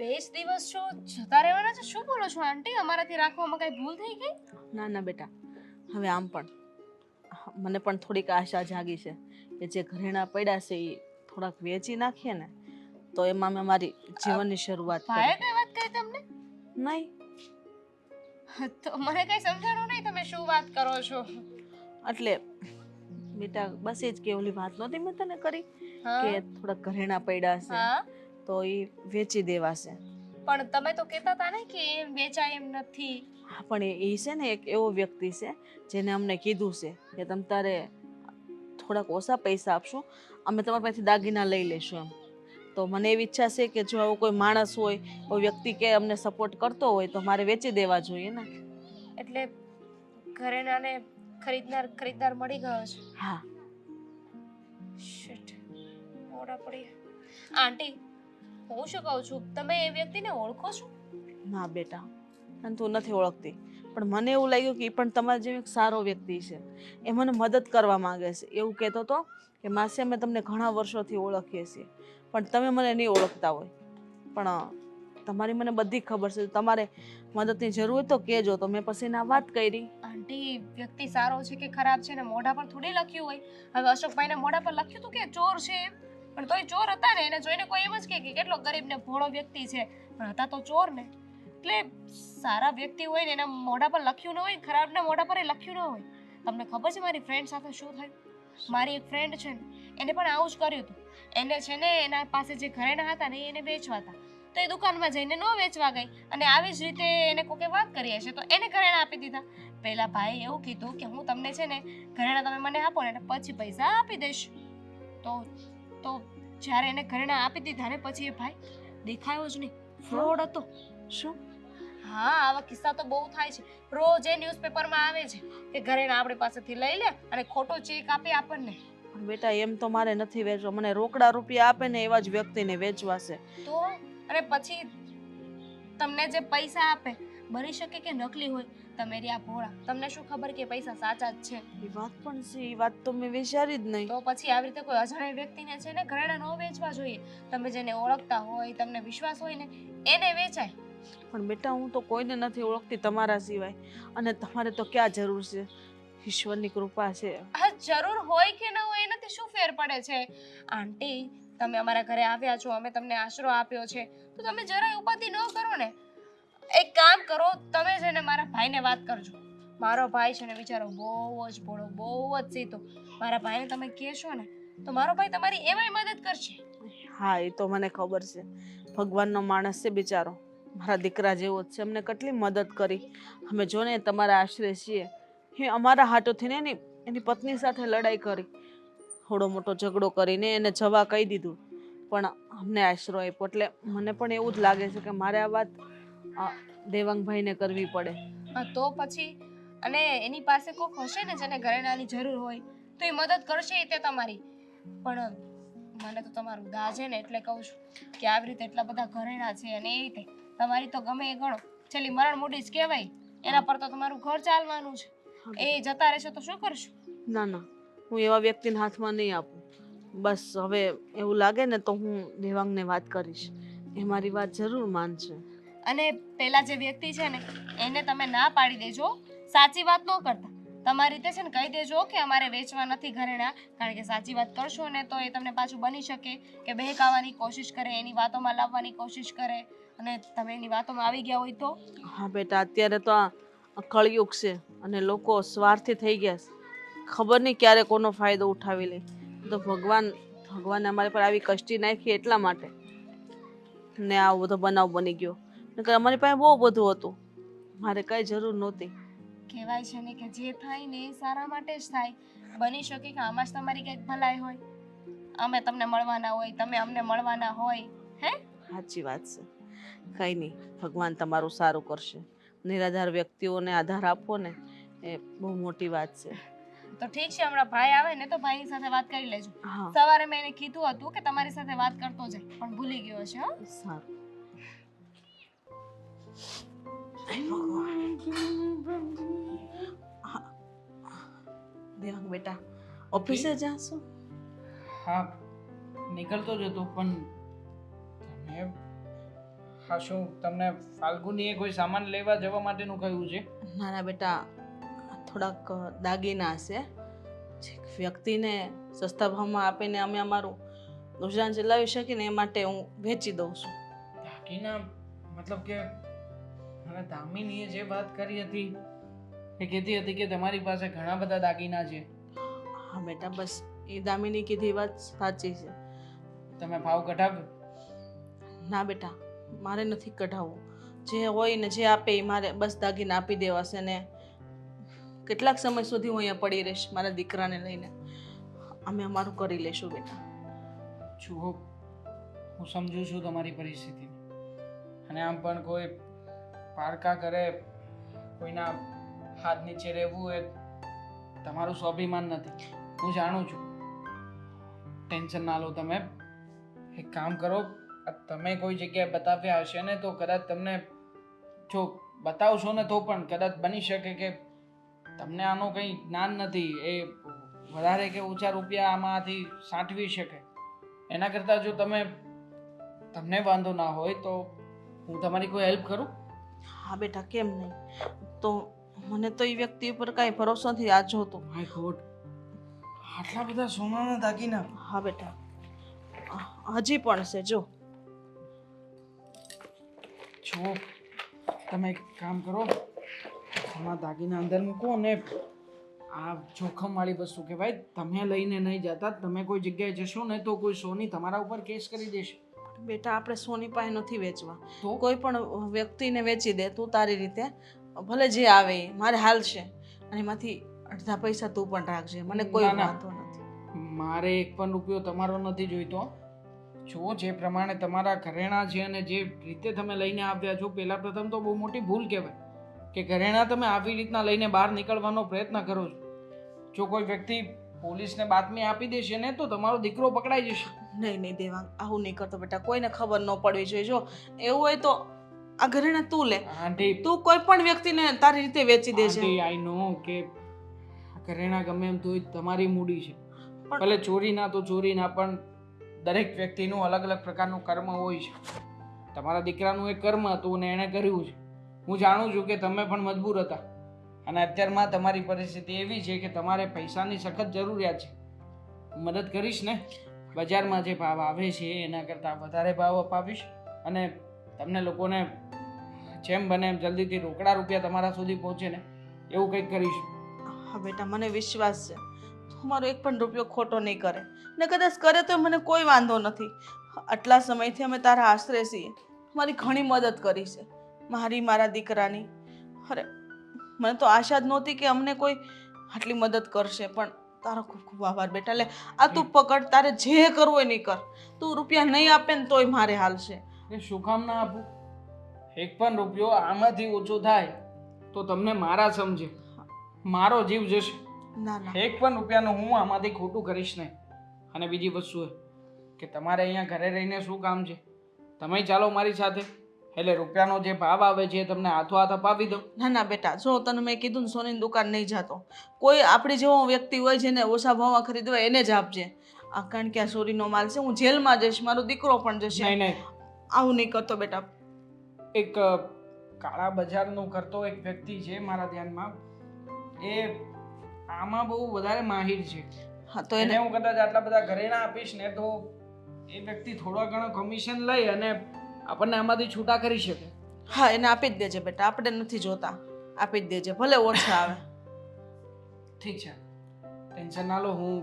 2 જ દિવસ છો, જતા રહેવાના છે? શું બોલો છો આંટી? અમારાથી રાખવામાં કઈ ભૂલ થઈ ગઈ? ના ના બેટા, હવે આમ પણ મને પણ થોડીક આશા જાગી છે કે જે ઘરેણા પડ્યા છે એ થોડાક વેચી નાખીએ ને તો એમાં મેં મારી જીવનની શરૂઆત ભાઈએ કરી. કઈ વાત કરી તમને? નહીં તો મને કઈ સમજાણું નહીં, તમે શું વાત કરો છો? એટલે બેટા બસ એ જ કે ઓલી વાત નહોતી મેં તને કરી હા કે થોડાક ઘરેણા પડ્યા છે હા, તો એ વેચી દેવાશે. પણ તમે તો કહેતા હતા ને કે એમ વેચાય એમ નથી. હા પણ એ છે ને એક એવો વ્યક્તિ છે જેને અમને કીધું છે કે તમ તારે થોડાક ઓછા પૈસા આપશું, અમે તમારી પાસેથી દાગીના લઈ લેશું એમ. તો મને એવી ઈચ્છા છે કે જો આવો કોઈ માણસ હોય, કોઈ વ્યક્તિ કે અમને સપોર્ટ કરતો હોય તો મારે વેચી દેવા જોઈએ ને. એટલે ઘરેણાને ખરીદદાર મળી ગયો છે. હા શિટ, મોડા પડી. આંટી, હું શું કહું છું, તમે એ વ્યક્તિને ઓળખો છો? ના બેટા, અને તું નથી ઓળખતી, પણ મને એવું લાગ્યું કે એ પણ તમારા જેવો એક સારો વ્યક્તિ છે. એ મને મદદ કરવા માંગે છે. એવું કહેતો હતો કે માસી અમે તમને ઘણા વર્ષોથી ઓળખીએ છીએ પણ તમે મને નહીં ઓળખતા હોય, પણ તમારી મને બધી ખબર છે. તમારે મદદની જરૂર હોય તો કહેજો. તો મેં પછી ના વાત કરી. આંટી, વ્યક્તિ સારો છે કે ખરાબ છે ને મોઢા પર થોડી લખ્યું હોય. હવે અશોકભાઈને મોઢા પર લખ્યું હતું કે ચોર છે એમ, પણ તોય ચોર હતા ને. એને જોઈને કોઈ એમ જ કહે કે કેટલો ગરીબ ને ભોળો વ્યક્તિ છે, પણ હતા તો ચોર ને. એટલે સારા વ્યક્તિ હોય ને એના મોઢા પર લખ્યું ન હોય, ખરાબના મોઢા પર એ લખ્યું ન હોય. તમને ખબર છે મારી ફ્રેન્ડ સાથે શું થયું? મારી એક ફ્રેન્ડ છે ને, એને પણ આવું જ કર્યું હતું. એને છે ને એના પાસે જે ઘરેણા હતા ને એને વેચવા હતા, તો એ દુકાનમાં જઈને ન વેચવા ગઈ અને આવી જ રીતે એને કોકે વાત કરી હશે તો એને ઘરેણા આપી દીધા. પહેલા ભાઈએ એવું કીધું કે હું તમને છે ને ઘરેણા તમે મને આપો ને પછી પૈસા આપી દઈશ. તો જ્યારે એને ઘરેણા આપી દીધા ને પછી એ ભાઈ દેખાયો જ નહીં, ફ્રોડ હતો. શું? હા, આવા કિસ્સા તો બહુ થાય છે. રોજ એ ન્યૂઝપેપરમાં આવે છે કે ઘરેણા આપણી પાસેથી લઈ લે અને ખોટો ચેક આપે આપણને. પણ બેટા એમ તો મારે નથી વેચવા. મને રોકડા રૂપિયા આપે ને એવા જ વ્યક્તિને વેચવા છે. તો અને પછી તમને જે પૈસા આપે બની શકે કે નકલી હોય. તમે રહ્યા ભોળા, તમને શું ખબર કે પૈસા સાચા જ છે? એ વાત પણ છે. એ વાત તો મેં વિચારી જ નહીં. તો પછી આવી રીતે કોઈ અજાણ્યા વ્યક્તિને છે ને ઘરેણા ન વેચવા જોઈએ. તમે જેને ઓળખતા હોય, તમને વિશ્વાસ હોય ને એને વેચાય. પણ બેટા હું તો કોઈને નથી ઓળખતી તમારા સિવાય, અને તમારે તો ક્યાં જરૂર છે? ઈશ્વરની કૃપા છે. હા, જરૂર હોય કે ન હોય એનાથી શું ફેર પડે છે? આંટી, તમે અમારા ઘરે આવ્યા છો, અમે તમને આશરો આપ્યો છે, તો તમે જરાય ઉપાધિ ન કરો ને. એક કામ કરો, તમે છે ને મારા ભાઈને વાત કરજો. મારો ભાઈ છે ને બિચારો બહુ જ ભોળો, બહુ જ સીધો. મારા ભાઈને તમે કહેશો ને તો મારો ભાઈ તમારી એમાંય મદદ કરશે. હા એ તો મને ખબર છે. ભગવાનનો માણસ છે બિચારો, મારા દીકરા જેવો જ છે. અમને કેટલી મદદ કરી. અમે જો ને તમારા આશરે છીએ, એ અમારા હાટોથી ને એની પત્ની સાથે લડાઈ કરી, થોડો મોટો ઝઘડો કરીને એને જવા કહી દીધું, પણ અમને આશરો આપ્યો. એટલે મને પણ એવું જ લાગે છે કે મારે આ વાત દેવાંગભાઈને કરવી પડે. હા તો પછી, અને એની પાસે કોક હશે ને જેને ઘરેણાની જરૂર હોય, તો એ મદદ કરશે ઈ તે તમારી. પણ મને તો તમારું દાજ છે ને એટલે કહું છું કે આવી રીતે એટલા બધા ઘરેણા છે અને એ રીતે તમારી તો ગમે એ ગણો છેલ્લી મરણ મૂડી જ કહેવાય. એના પર તો તમારું ઘર ચાલવાનું છે. એ જતા રહેશે તો શું કરશું? ના ના, હું એવા વ્યક્તિને હાથમાં નહીં આપું. બસ હવે એવું લાગે ને તો હું દેવાંગને વાત કરીશ, એ મારી વાત જરૂર માનશે. અને પેલા જે વ્યક્તિ છે ને એને તમે ના પાડી દેજો, સાચી વાત ન કરતા. તમારી રીતે છે ને કહી દેજો કે અમારે વેચવા નથી ઘરેણા, કારણ કે સાચી વાત કરશો ને તો એ તમને પાછું બની શકે કે બહેકાવાની કોશિશ કરે, એની વાતોમાં લાવવાની કોશિશ કરે અને તમે એની વાતોમાં આવી ગયા હોય તો? હા બેટા, અત્યારે તો આ કળિયુગ છે અને લોકો સ્વાર્થી થઈ ગયા છે. ખબર નહીં ક્યારે કોનો ફાયદો ઉઠાવી લે. તો ભગવાને અમારી પર આવી કષ્ટી નાખી એટલા માટે ને આવો બધો બનાવ બની ગયો. નકર અમારી પાસે બહુ બધું હતું, મારે કઈ જરૂર નહોતી. કહેવાય છે ને કે જે થાય ને એ સારા માટે જ થાય. બની શકે કે આમાં જ તમારી કંઈક ભલાઈ હોય. અમે તમને મળવાના હોય, તમે અમને મળવાના હોય. હે? સાચી વાત છે. કંઈ નહીં, ભગવાન તમારું સારું કરશે. નિરાધાર વ્યક્તિઓને આધાર આપવો ને એ બહુ મોટી વાત છે. તો ઠીક છે, હમણાં ભાઈ આવે ને તો ભાઈની સાથે વાત કરી લેજો. હા સવારે મેં એને કીધું હતું કે તમારી સાથે વાત કરતો જાય, પણ ભૂલી ગયો હશે. હો? સારું. હે ભગવાન. હા. દેવાંગ બેટા, ઓફિસે જાશો? હા, નીકળતો જ હતો પણ તમે હા શું તમને ફાલ્ગુનીએ કોઈ સામાન લેવા જવા માટેનું કહ્યું છે? ના ના બેટા, થોડાક દાગીના હશે, જે વ્યક્તિને સસ્તા ભાવમાં આપીને અમે અમારું ગુજરાન ચલાવી શકીએ ને એ માટે હું વેચી દઉં છું. દાગીના મતલબ કે મને દામિનીએ જે વાત કરી હતી એ કહેતી હતી કે તમારી પાસે ઘણા બધા દાગીના છે. હા બેટા, બસ એ દામિની કીધી વાત સાચી છે. તમે ભાવ ઘટાડો? ના બેટા, મારે નથી કઢાવવું. જે હોય ને જે આપે એ મારે બસ દાગીના આપી દેવાશે ને કેટલાક સમય સુધી હું અહીંયા પડી રહીશ મારા દીકરાને લઈને. અમે અમારું કરી લેશું બેટા. જુઓ, હું સમજુ છું તમારી પરિસ્થિતિ અને આમ પણ કોઈ પારકા કરે કોઈના હાથ નીચે રહેવું એ તમારું સ્વાભિમાન નથી, હું જાણું છું. ટેન્શન ના લો તમે. એક કામ કરો, તમે કોઈ જગ્યાએ બતાવ્યા હશે ને તો કદાચ તમને જો બતાવશો ને તો પણ કદાચ બની શકે કે તમને આનો કંઈ જ્ઞાન નથી, એ વધારે કે ઓછા રૂપિયા આમાંથી સાંઠવી શકે. એના કરતાં જો તમને વાંધો ના હોય તો હું તમારી કોઈ હેલ્પ કરું? હા બેટા, કેમ નહીં. તો મને તો એ વ્યક્તિ ઉપર કાંઈ ભરોસો નથી આ જોતો. માય ગોડ, આટલા બધા સોનાના દાગીના! હા બેટા, હજી પણ છે જો. જો તમે એક કામ કરો, આમાં દાગીના અંદર મૂકો ને આ જોખમવાળી વસ્તુ કહેવાય, તમે લઈને નહીં જતા. તમે કોઈ જગ્યાએ જશો ને તો કોઈ સોની તમારા ઉપર કેસ કરી દેશે. બેટા, આપણે સોની પાસે નથી વેચવા. તો કોઈ પણ વ્યક્તિને વેચી દે તું તારી રીતે, ભલે જે આવે એ મારે હાલશે. અને એમાંથી અડધા પૈસા તું પણ રાખજે, મને કોઈ ના, ના. વાંધો નથી. મારે એક પણ રૂપિયો તમારો નથી જોઈતો. જો જે પ્રમાણે તમારા ઘરેણાં છે અને જે રીતે તમે લઈને આવ્યા છો, પહેલા પ્રથમ તો બહુ મોટી ભૂલ કહેવાય કે ઘરેણાં તમે આવી રીતના લઈને બહાર નીકળવાનો પ્રયત્ન કરો છો. જો કોઈ વ્યક્તિ પોલીસને બાતમી આપી દેશે ને તો તમારો દીકરો પકડાઈ જશે. નહીં નહીં દેવાંગ, આવું નહીં કરતો બેટા, કોઈને ખબર ન પડવી જોઈએ. જો એવું હોય તો આ ઘરેણા તું લે, આંટી, તું કોઈ પણ વ્યક્તિને તારી રીતે વેચી દેજે. આંટી, આઈ નો કે ઘરેણાં ગમે એમ તોય તમારી મૂડી છે. ભલે ચોરી ના તો ચોરી ના, પણ દરેક વ્યક્તિનું અલગ અલગ પ્રકારનું કર્મ હોય છે. તમારા દીકરાનું એક કર્મ હતું ને એણે કર્યું છે. હું જાણું છું કે તમે પણ મજબૂર હતા અને અત્યારમાં તમારી પરિસ્થિતિ એવી છે કે તમારે પૈસાની સખત જરૂરિયાત છે. મદદ કરીશ ને, બજારમાં જે ભાવ આવે છે એના કરતાં વધારે ભાવ અપાવીશ અને તમને લોકોને જેમ બને એમ જલ્દીથી રોકડા રૂપિયા તમારા સુધી પહોંચે ને એવું કંઈક કરીશ. હા બેટા, મને વિશ્વાસ છે તું મારો એક પણ રૂપિયો ખોટો નહીં કરે, ને કદાચ કરે તો મને કોઈ વાંધો નથી. આટલા સમયથી અમે તારા આશરે છીએ, મારી ઘણી મદદ કરી છે, મારી મારા દીકરાની. અરે મને તો આશા જ નહોતી કે અમને કોઈ આટલી મદદ કરશે, પણ તારો ખૂબ ખૂબ આભાર બેટા. લે આ તું પકડ, તારે જે કરવું હોય નહીં કર. તું રૂપિયા નહીં આપે ને તોય મારે હાલશે. એ શું કામ ના આપું? એક પણ રૂપિયો આમાંથી ઓછો થાય તો તમને મારા સમજે, મારો જીવ જશે. ના ના એક પણ રૂપિયાનું હું આમાંથી ખોટું કરીશ નહીં. અને બીજી વસ્તુ એ કે તમારે અહીંયા ઘરે રહીને શું કામ છે? તમે ચાલો મારી સાથે, એટલે રૂપિયાનો જે ભાવ આવે છે એ તમને હાથો હાથ અપાવી દઉં. ના ના બેટા, જો તને મેં કીધું ને, સોનીની દુકાન નહીં જાતો. કોઈ આપણી જેવો વ્યક્તિ હોય જેને ઓછા ભાવમાં ખરીદવા એને જ આપજે. કારણ કે આ ચોરીનો માલ છે. હું જેલમાં જઈશ, મારો દીકરો પણ જશે. નહીં નહીં, આવું નહીં કરતો બેટા. એક કાળા બજારનું કરતો એક વ્યક્તિ છે મારા ધ્યાનમાં, એ આમાં બહુ વધારે માહિર છે. હા તો એને એને હું કદાચ આટલા બધા ઘરેણા આપીશ ને તો એ વ્યક્તિ થોડો ઘણો કમિશન લઈ અને આપણને આમાંથી છૂટા કરી શકે. હા એને આપી જ દેજે બેટા, આપણે નથી જોતા. આપી જ દેજે, ભલે ઓછા આવે. ઠીક છે, ટેન્શન ના લો, હું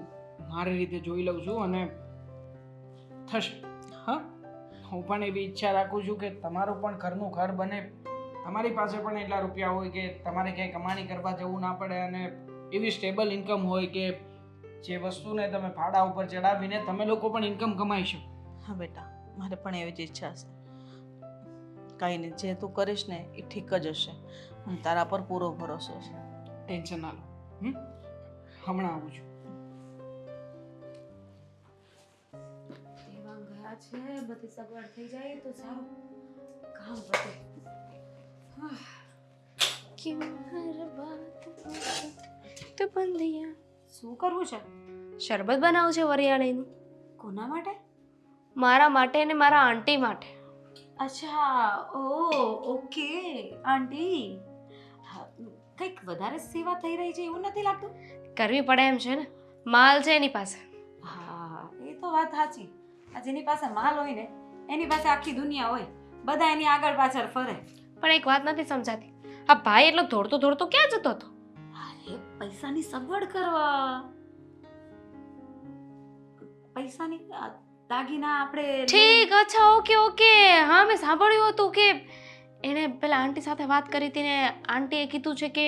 મારી રીતે જોઈ લઉં છું અને થશે. હા, હું પણ એવી ઈચ્છા રાખું છું કે તમારું પણ ઘરનું ઘર બને, તમારી પાસે પણ એટલા રૂપિયા હોય કે તમારે ક્યાંય કમાણી કરવા જવું ના પડે અને એવી સ્ટેબલ ઇન્કમ હોય કે જે વસ્તુને તમે ભાડા ઉપર ચડાવીને તમે લોકો પણ ઇન્કમ કમાઈ શકો. હા બેટા, મારે પણ એવી જ ઈચ્છા છે. કાંઈ નહીં, જે તું કરીશ ને એ ઠીક જ હશે. અને તારા પર પૂરો ભરોસો છે. ટેન્શન ના લો. હમણાં આવું છું. દેવાંગ ગયા છે, બધી સગવડ થઈ જાય તો સારું, કામ પતે. ક્યું હર બાત તો બંધિયા. શું કરવું છે? શરબત બનાવું છે વરિયાળીનું, કોના માટે? મારા માટે અને મારા આંટી માટે. અચ્છા, ઓ ઓકે આંટી. હા, કંઈક વધારે સેવા થઈ રહી છે એવું નથી લાગતું? કરવી પડે એમ છે ને, માલ છે એની પાસે. હા, એ તો વાત સાચી. આ જેની પાસે માલ હોય ને એની પાસે આખી દુનિયા હોય, બધા એની આગળ પાછળ ફરે. પણ એક વાત નથી સમજાતી, આ ભાઈ એટલો દોડતો દોડતો ક્યાં જતો હતો? અરે પૈસાની સગવડ કરવા, પૈસાની દાગીના આપણે ઠીક, અચ્છા, ઓકે ઓકે. હા, મેં સાંભળ્યું હતું કે એણે પેલા આંટી સાથે વાત કરી હતી ને આંટીએ કીધું છે કે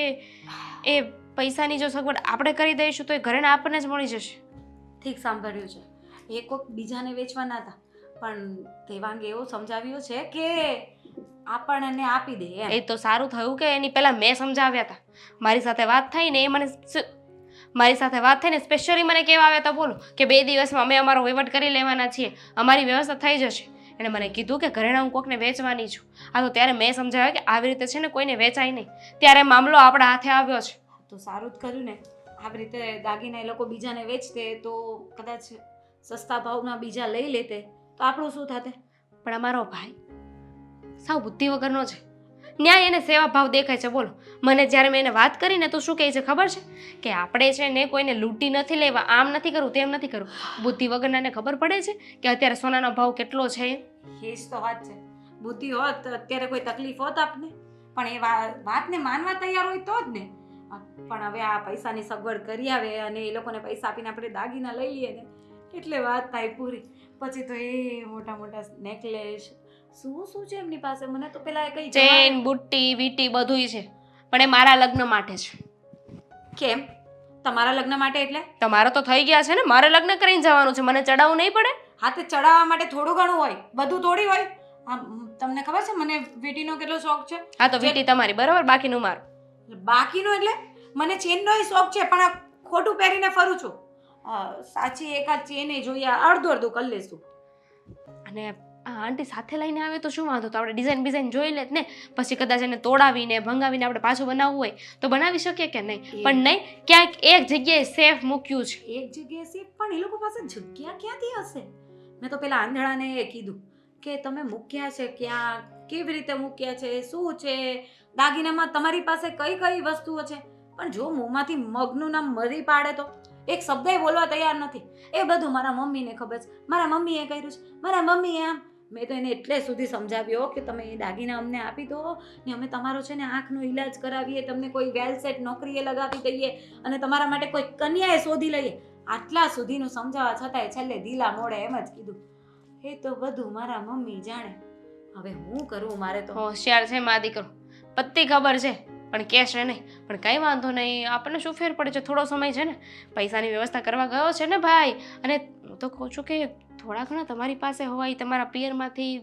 એ પૈસાની જો સગવડ આપણે કરી દઈશું તો એ ઘરેને આપણને જ મળી જશે. ઠીક સાંભળ્યું છે. એ કોઈક બીજાને વેચવાના હતા, પણ દેવાંગે એવું સમજાવ્યું છે કે આપણને આપી દે એમ. એ તો સારું થયું કે એની પહેલા મેં સમજાવ્યા હતા. મારી સાથે વાત થઈ ને એ મને મારી સાથે વાત થઈને સ્પેશિયલી મને કહેવા આવ્યા હતા, બોલો કે 2 દિવસમાં અમે અમારો વહીવટ કરી લેવાના છીએ, અમારી વ્યવસ્થા થઈ જશે. એણે મને કીધું કે ઘરેણા હું કોકને વેચવાની છું. હા, તો ત્યારે મેં સમજાવ્યું કે આવી રીતે છે ને કોઈને વેચાય નહીં. ત્યારે મામલો આપણા હાથે આવ્યો છે. તો સારું જ કર્યું ને. આવી રીતે દાગીના એ લોકો બીજાને વેચતે તો કદાચ સસ્તા ભાવમાં બીજા લઈ લેતે તો આપણું શું થાતે? પણ અમારો ભાઈ સાવ બુદ્ધિ વગરનો છે. ન્યાય એને સેવા ભાવ દેખાય છે. બોલો, મને જ્યારે મેં એને વાત કરીને તો શું કહે છે ખબર છે કે આપણે છે ને કોઈને લૂંટી નથી લેવા, આમ નથી કરવું, તેમ નથી કરવું. બુદ્ધિ વગરનાને ખબર પડે છે કે અત્યારે સોનાનો ભાવ કેટલો છે. એ જ તો વાત છે. બુદ્ધિ હોત અત્યારે કોઈ તકલીફ હોત આપને, પણ એ વાતને માનવા તૈયાર હોય તો જ ને. પણ હવે આ પૈસાની સગવડ કરી આવે અને એ લોકોને પૈસા આપીને આપણે દાગીના લઈ લઈએ ને એટલે વાત થાય પૂરી. પછી તો એ મોટા મોટા નેકલેસ શું શું છે એમની પાસે, મને તો પેલા કઈ ચેન, બુટ્ટી, વીટી બધુંય છે, પણ એ મારા લગ્ન માટે છે. કેમ? તમારા લગ્ન માટે એટલે? તમારા તો થઈ ગયા છે ને, મારે લગ્ન કરીને જવાનું છે, મને ચડાવવું નહીં પડે? હા, તે ચડાવવા માટે થોડું ઘણું હોય, બધું થોડી હોય. તમને ખબર છે મને વીટીનો કેટલો શોખ છે? હા, તો વીટી તમારી બરાબર, બાકીનું મારું. બાકીનો એટલે મને ચેનનોય શોખ છે, પણ આ ખોટું પહેરીને ફરું છું. સાચી એકાદ ચેન જોઈએ, અડધું અડધું કરી લેશું. અને આ આંટી સાથે લઈને આવે તો શું વાંધો, તો આપણે ડિઝાઇન જોઈ લે ને, પછી કદાચ એને તોડાવીને ભંગાવીને આપણે પાછું બનાવવું હોય તો બનાવી શકીએ કે નહીં? પણ નહીં, ક્યાંક એક જગ્યાએ સેફ મૂક્યું છે. એક જગ્યાએ સેફ? પણ એ લોકો પાસે જગ્યા ક્યાંથી હશે? મેં તો પેલા આંધળાને એ કીધું કે તમે મૂક્યા છે ક્યાં, કેવી રીતે મૂક્યા છે, શું છે દાગીનામાં, તમારી પાસે કઈ કઈ વસ્તુઓ છે. પણ જો મોંમાંથી મગનું નામ મરી પાડે તો એક શબ્દ બોલવા તૈયાર નથી. એ બધું મારા મમ્મીને ખબર છે, મારા મમ્મીએ કર્યું છે, મારા મમ્મીએ આમ. મેં તો એને એટલે સુધી સમજાવ્યો કે તમે એ દાગીના અમને આપી દો ને અમે તમારો છે ને આંખનો ઈલાજ કરાવીએ, તમને કોઈ વેલ સેટ નોકરીએ લગાવી દઈએ અને તમારા માટે કોઈ કન્યાએ શોધી લઈએ. આટલા સુધીનું સમજાવવા છતાંય છેલ્લે ઢીલા મોડે એમ જ કીધું. એ તો બધું મારા મમ્મી જાણે. હવે હું કરું? મારે તો હોશિયાર છે મા દીકરો, પત્તી ખબર છે પણ કહેશે નહીં. પણ કંઈ વાંધો નહીં, આપણને શું ફેર પડે છે, થોડો સમય છે ને, પૈસાની વ્યવસ્થા કરવા ગયો છે ને ભાઈ. અને હું તો કહું છું કે થોડા ઘણા તમારી પાસે હોય, તમારા પિયરમાંથી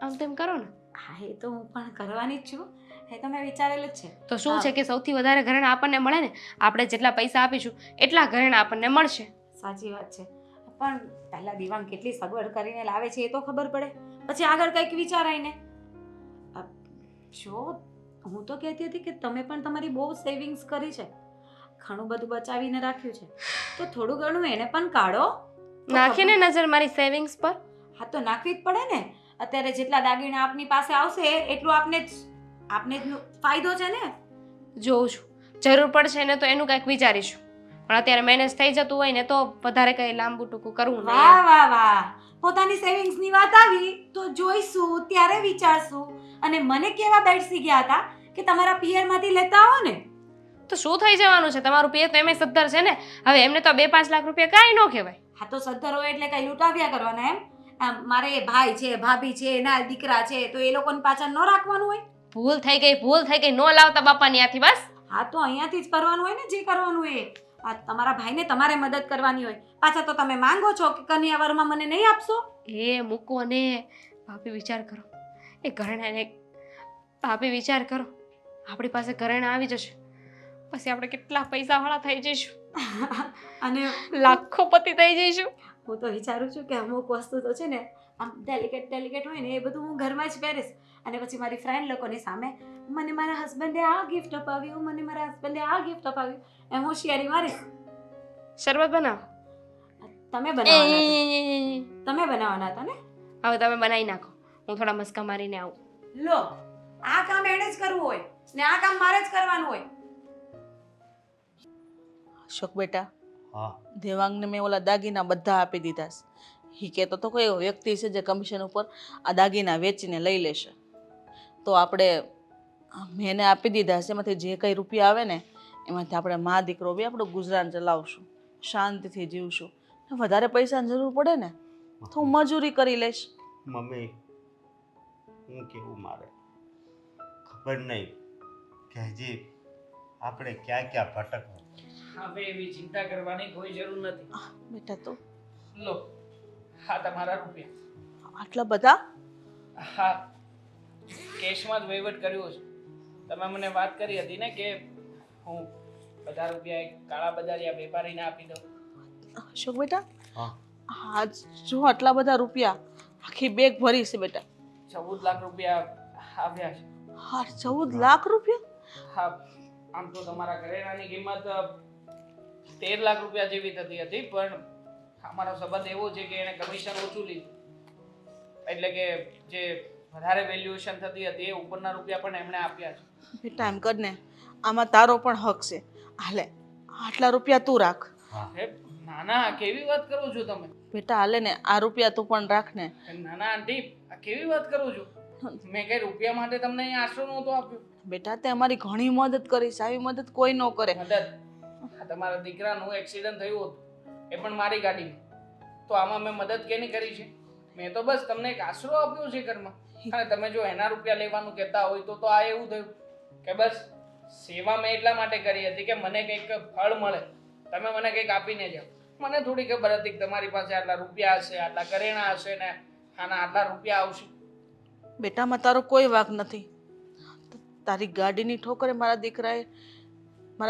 આમ તેમ કરો ને. હા, એ તો હું પણ કરવાની જ છું. એ તો મેં વિચારેલું જ છે. તો શું હા. છે કે સૌથી વધારે ઘરેણા આપણને મળે ને, આપણે જેટલા પૈસા આપીશું એટલા ઘરેણા આપણને મળશે. સાચી વાત છે, પણ પહેલા દિવાંગ કેટલી સગવડ કરીને લાવે છે એ તો ખબર પડે, પછી આગળ કંઈક વિચારાય ને. જો હું તો કહેતી હતી કે તમે પણ તમારી બહુ સેવિંગ્સ કરી છે, ઘણું બધું બચાવીને રાખ્યું છે, તો થોડું ઘણું એને પણ કાઢો. તો નાખીને ખબર- નજર મારી સેવિંગ્સ પર. હા તો નાખવી જ પડે ને. અત્યારે જેટલા દાગીના આપની પાસે આવશે એટલું આપને જ ફાયદો છે ને. જોઉં છું, જરૂર પડશે ને તો એનું કંઈક વિચારીશું, પણ અત્યારે મેનેજ થઈ જતું હોય ને તો વધારે કંઈ લાંબુ ટૂંકું કરવું નહીં. વાહ વાહ વાહ, પોતાની સેવિંગ્સ ની વાત આવી તો જોઈશું ત્યારે વિચારશું. અને મને કેવા બેડસી ગયા હતા કે તમારા પિયર માંથી લેતા આવો ને. તો શું થઈ જવાનું છે, તમારું પિયર તો એમ સદ્ધર છે ને, હવે એમને તો 2-5 લાખ રૂપિયા કાંઈ ન કહેવાય. હા તો સદ્ધર હોય એટલે કઈ લૂંટાવ્યા કરવાના એમ? મારે ભાઈ છે, ભાભી છે, એના દીકરા છે, તો એ લોકોની પાછળ ન રાખવાનું હોય? ભૂલ થઈ ગઈ, ન લાવતા બાપાની આથી બસ. હા તો અહીંયાથી જ કરવાનું હોય ને જે કરવાનું હોય એ. આ તમારા ભાઈને તમારે મદદ કરવાની હોય, પાછા તો તમે માંગો છો કે કન્યાવરમાં મને નહીં આપશો. એ મૂકો ને ભાભી, વિચાર કરો, એ ઘરેણાને ભાભી વિચાર કરો, આપણી પાસે ઘરેણા આવી જશે પછી આપણે કેટલા પૈસાવાળા થઈ જઈશું, અને લાખોપતિ થઈ જઈશું. હું તો વિચારું છું કે અમુક વસ્તુ તો છે ને આમ ડેલિકેટ હોય ને એ બધું હું ઘરમાં જ પહેરીશ, અને પછી મારી ફ્રેન્ડ લોકોની સામે મને મારા હસબન્ડે આ ગિફ્ટ અપાવ્યું, મને મારા હસબન્ડે આ ગિફ્ટ અપાવ્યું, એમ હોશિયારી મારીશ. શરબત બનાવો. તમે બનાવવાના હતા. તમે બનાવવાના હતા ને. હવે તમે બનાવી નાખો, હું થોડા મસ્કા મારીને આવું. લો, આ કામ એણે જ કરવું હોય ને આ કામ મારે જ કરવાનું હોય. અશોક બેટા, હા દેવાંગને મેં ઓલા દાગીના બધા આપી દીધા છે. એ કહેતો તો કોઈ એવો વ્યક્તિ છે જે કમિશન ઉપર આ દાગીના વેચીને લઈ લેશે, તો આપણે મેં એને આપી દીધા છે. એમાંથી જે કંઈ રૂપિયા આવે ને એમાંથી આપણે મા દીકરો બી આપણું ગુજરાન ચલાવશું, શાંતિથી જીવશું. વધારે પૈસાની જરૂર પડે ને તો હું મજૂરી કરી લઈશ. મમ્મી, હું કેવું મારે ખબર નહીં કે હજી આપણે ક્યાં ક્યાં ભટકવું. હવે એવી ચિંતા કરવાની કોઈ જરૂર નથી. બેટા તો લો, હા તમારા રૂપિયા. આટલા બધા? હા, કેશમાં જ વહીવટ કર્યો છે. તમે મને વાત કરી હતી ને કે હું બધા રૂપિયા એક કાળા બજારિયા વેપારીને આપી દઉં. અશોક બેટા, હા હા જો આટલા બધા રૂપિયા, આખી બેગ ભરી છે બેટા. 14 લાખ રૂપિયા આવ્યા છે. હા 14 લાખ રૂપિયા? હા, આમ તો તમારા ઘરેણાની કિંમત 13 લાખ રૂપિયા જેવી થતી હતી, પણ અમારો સંબંધ એવો છે કે એણે કમિશન ઓછું લીધું, એટલે કે જે વધારે વેલ્યુએશન થતી હતી એ ઉપરના રૂપિયા પણ એમણે આપ્યા છે. બેટા એમ કર ને, આમાં તારો પણ હક છે. હાલે, આટલા રૂપિયા તું રાખ. હે ના ના, કેવી વાત કરો છો તમે? બેટા હાલે ને, આ રૂપિયા તું પણ રાખ ને. ના ના આંટી, આ કેવી વાત કરો છો? મેં કઈ રૂપિયા માટે તમને અહીંયા આશરો નહોતો આપ્યો. બેટા તે અમારી ઘણી મદદ કરી છે, આવી મદદ કોઈ ન કરે. મદદ? આ તમારા દીકરાનું એક્સિડન્ટ થયું હતું, એ પણ મારી ગાડીમાં, તો આમાં મેં મદદ કેની કરી છે? મેં તો બસ તમને એક આશરો આપ્યો છે ઘરમાં, અને તમે જો એના રૂપિયા લેવાનું કહેતા હોય તો આ એવું થયું કે બસ સેવા મેં એટલા માટે કરી હતી કે મને કંઈક ફળ મળે, તમે મને કંઈક આપીને જાઓ. મને થોડી ખબર હતી કે તમારી પાસે આટલા રૂપિયા હશે, આટલા કરેણા હશે ને આના આટલા રૂપિયા આવશે. બેટામાં તારો કોઈ વાંક નથી. તારી ગાડીની ઠોકરે મારા